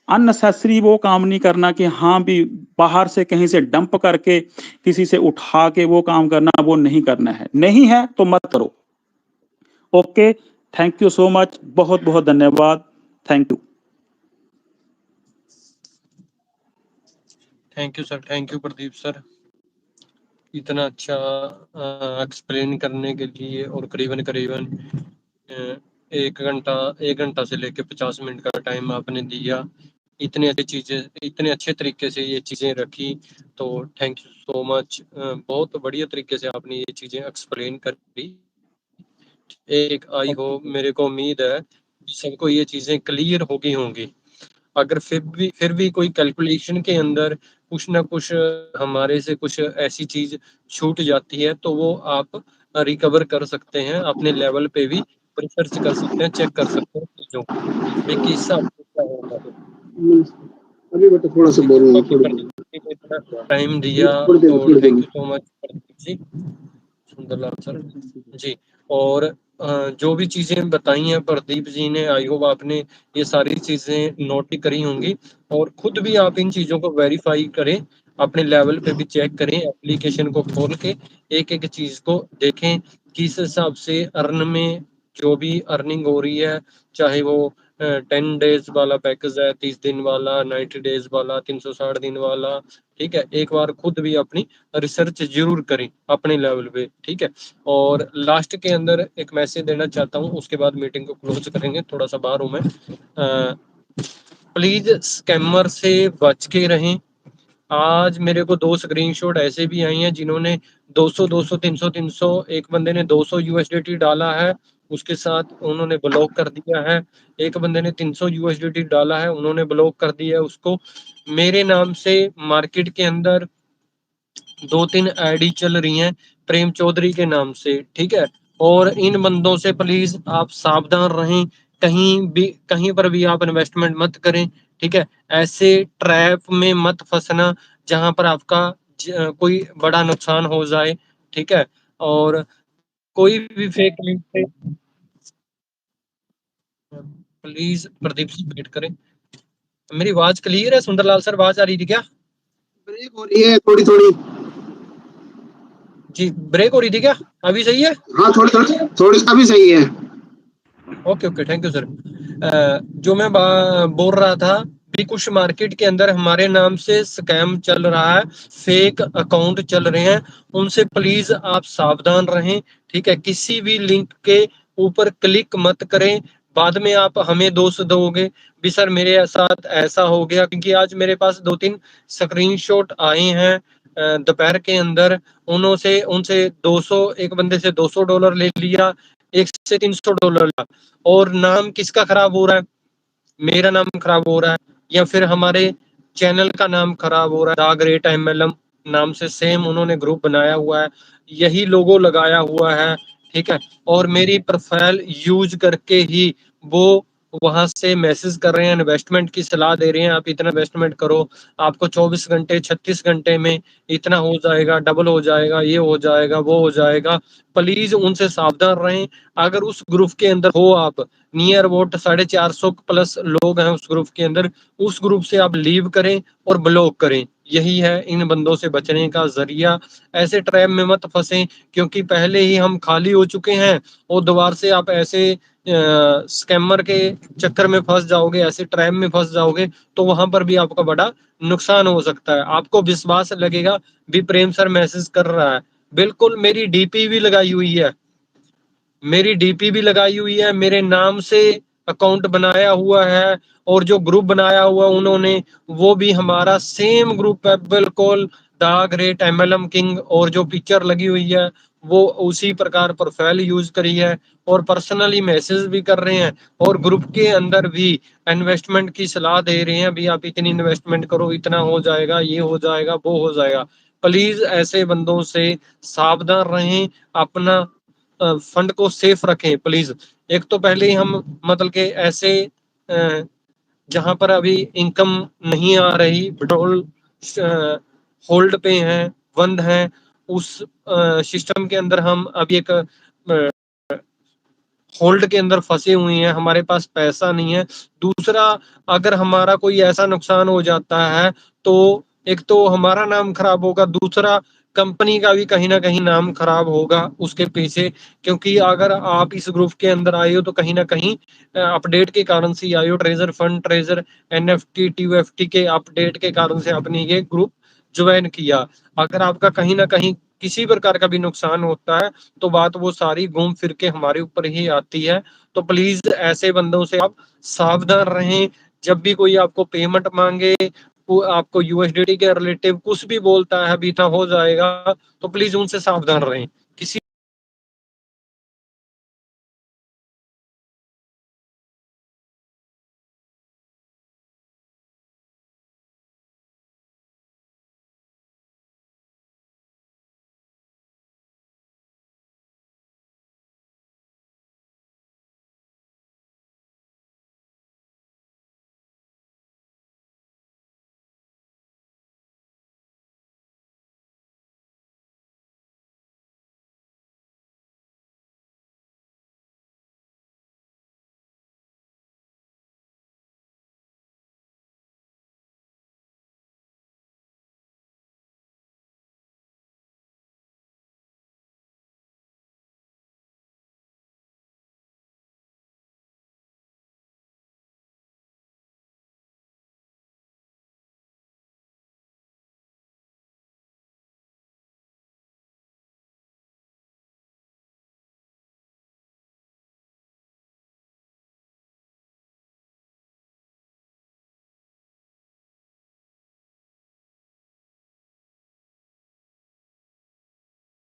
अननेसेसरी वो काम नहीं करना कि हाँ भी बाहर से कहीं से डंप करके किसी से उठा के वो काम करना, वो नहीं करना है। नहीं है तो मत करो। Okay, thank you so much, बहुत बहुत धन्यवाद। Thank you. Thank you sir, thank you Pradeep sir, इतना अच्छा एक्सप्लेन करने के लिए। और करीबन 1 घंटा से लेकर 50 मिनट का टाइम आपने दिया। इतनी अच्छी चीजें, इतने अच्छे तरीके से ये चीजें रखी, तो थैंक यू सो मच। बहुत बढ़िया तरीके से आपने ये चीजें एक्सप्लेन करी। एक आई हो, मेरे को उम्मीद है सबको ये चीजें क्लियर हो गई होंगी। अगर फिर भी कोई कैलकुलेशन के अंदर कुछ ना कुछ हमारे से कुछ ऐसी चीज छूट जाती है, तो वो आप रिकवर कर सकते हैं, अपने लेवल पे भी रिसर्च कर सकते हैं, चेक कर सकते हैं चीजों को कि किस हिसाब से क्या होगा। अभी बता, थोड़ा सा बोलूंगा। टाइम दिया तो thank you so much Pradeep ji, Sunderlal sir ji. और जो भी चीजें बताई हैं प्रदीप जी ने, आई होप आपने ये सारी चीजें नोट करी होंगी, और खुद भी आप इन चीजों को वेरीफाई करें, अपने लेवल पे भी चेक करें, एप्लीकेशन को खोल के एक एक चीज को देखें किस हिसाब से अर्न में जो भी अर्निंग हो रही है, चाहे वो 10 डेज वाला पैकेज है, 30 दिन वाला, 90 डेज वाला, 360 दिन वाला, ठीक है। एक बार खुद भी अपनी रिसर्च जरूर करें अपने लेवल पे, ठीक है। और लास्ट के अंदर एक मैसेज देना चाहता हूँ, उसके बाद मीटिंग को क्लोज करेंगे, थोड़ा सा बाहर हूँ मैं। प्लीज स्कैमर से बच के रहें। आज मेरे को 2 स्क्रीनशॉट ऐसे भी आई हैं जिन्होंने 200 300 एक बंदे ने 200 USDT डाला है, उसके साथ उन्होंने ब्लॉक कर दिया है। एक बंदे ने 300 USDT डाला है, उन्होंने ब्लॉक कर दिया है उसको। मेरे नाम से मार्केट के अंदर 2-3 आईडी चल रही हैं प्रेम चौधरी के नाम से, ठीक है। और इन बंदों से प्लीज आप सावधान रहें, कहीं पर भी आप इन्वेस्टमेंट मत करें, ठीक है। ऐसे ट्रैप में मत फंसना जहां पर आपका कोई बड़ा नुकसान हो जाए, ठीक है। और कोई भी फेक लिंक पे प्लीज प्रदीप से वेट करें। मेरी आवाज क्लियर है सुंदरलाल सर, आवाज आ रही थी क्या? ब्रेक हो रही है थोड़ी थोड़ी जी, ब्रेक हो रही थी क्या? अभी सही है? हाँ थोड़ी थोड़ी अभी सही है। Okay, thank you sir. जो मैं बोल रहा था भी, कुछ मार्केट के अंदर हमारे नाम से स्कैम चल रहा है, फेक अकाउंट चल रहे हैं, उनसे प्लीज आप सावधान रहें, ठीक है। किसी भी लिंक के ऊपर क्लिक मत करें, बाद में आप हमें दोष दोगे भी सर मेरे साथ ऐसा हो गया, क्योंकि आज मेरे पास 2-3 स्क्रीनशॉट आए हैं दोपहर के अंदर। उनसे 200, एक बंदे से $200 ले लिया, एक से $300 लिया, और नाम किसका खराब हो रहा है? मेरा नाम खराब हो रहा है, या फिर हमारे चैनल का नाम खराब हो रहा है। द ग्रेट MLM नाम से सेम उन्होंने ग्रुप बनाया हुआ है, यही लोगो लगाया हुआ है, ठीक है। और मेरी प्रोफाइल यूज करके ही वो वहां से मैसेज कर रहे हैं, इन्वेस्टमेंट की सलाह दे रहे हैं, आप इतना इन्वेस्टमेंट करो, आपको 24 घंटे 36 घंटे में इतना हो जाएगा, डबल हो जाएगा, ये हो जाएगा, वो हो जाएगा। प्लीज उनसे सावधान रहें। अगर उस ग्रुप के अंदर हो आप, नियर अबाउट 450 प्लस लोग हैं उस ग्रुप के अंदर, उस ग्रुप से आप लीव करें और ब्लॉक करें। यही है इन बंदों से बचने का जरिया। ऐसे ट्रैप में मत फंसें, क्योंकि पहले ही हम खाली हो चुके हैं और दोबारा से आप ऐसे स्कैमर के चक्कर में फंस जाओगे, ऐसे ट्रैप में फंस जाओगे, तो वहां पर भी आपका बड़ा नुकसान हो सकता है। आपको विश्वास लगेगा भी प्रेम सर मैसेज कर रहा है, बिल्कुल मेरी डीपी भी लगाई हुई है, मेरे नाम से अकाउंट बनाया हुआ है, और जो ग्रुप बनाया हुआ उन्होंने, वो भी हमारा सेम ग्रुप है बिल्कुल, द ग्रेट MLM किंग, और जो पिक्चर लगी हुई है वो उसी प्रकार प्रोफाइल यूज करी है, और पर्सनली मैसेज भी कर रहे हैं, और ग्रुप के अंदर भी इन्वेस्टमेंट की सलाह दे रहे हैं भी आप इतनी इन्वेस्टमेंट करो, इतना हो जाएगा, ये हो जाएगा, वो हो जाएगा। प्लीज ऐसे बंदों से सावधान रहें, अपना फंड को सेफ रखें प्लीज। एक तो पहले ही हम मतलब के ऐसे जहां पर अभी इनकम नहीं आ रही, विड्रॉल होल्ड पे हैं, बंद हैं, उस सिस्टम के अंदर हम अभी एक होल्ड के अंदर फंसे हुए हैं, हमारे पास पैसा नहीं है। दूसरा, अगर हमारा कोई ऐसा नुकसान हो जाता है तो एक तो हमारा नाम खराब होगा, दूसरा कंपनी का भी कहीं ना कहीं नाम खराब होगा उसके पीछे, क्योंकि अगर आप इस ग्रुप के अंदर आए हो तो कहीं ना कहीं अपडेट के कारण से आए हो, treasure fund, treasure NFT TUFT के अपडेट के कारण से आपने ये ग्रुप ज्वाइन किया। अगर आपका कहीं ना कहीं किसी प्रकार का भी नुकसान होता है तो बात वो सारी घूम फिर के हमारे ऊपर ही आती है। तो प्लीज ऐसे बंदों से आप सावधान रहें। जब भी कोई आपको पेमेंट मांगे, वो आपको USDT के रिलेटिव कुछ भी बोलता है, अभी इतना हो जाएगा, तो प्लीज उनसे सावधान रहें।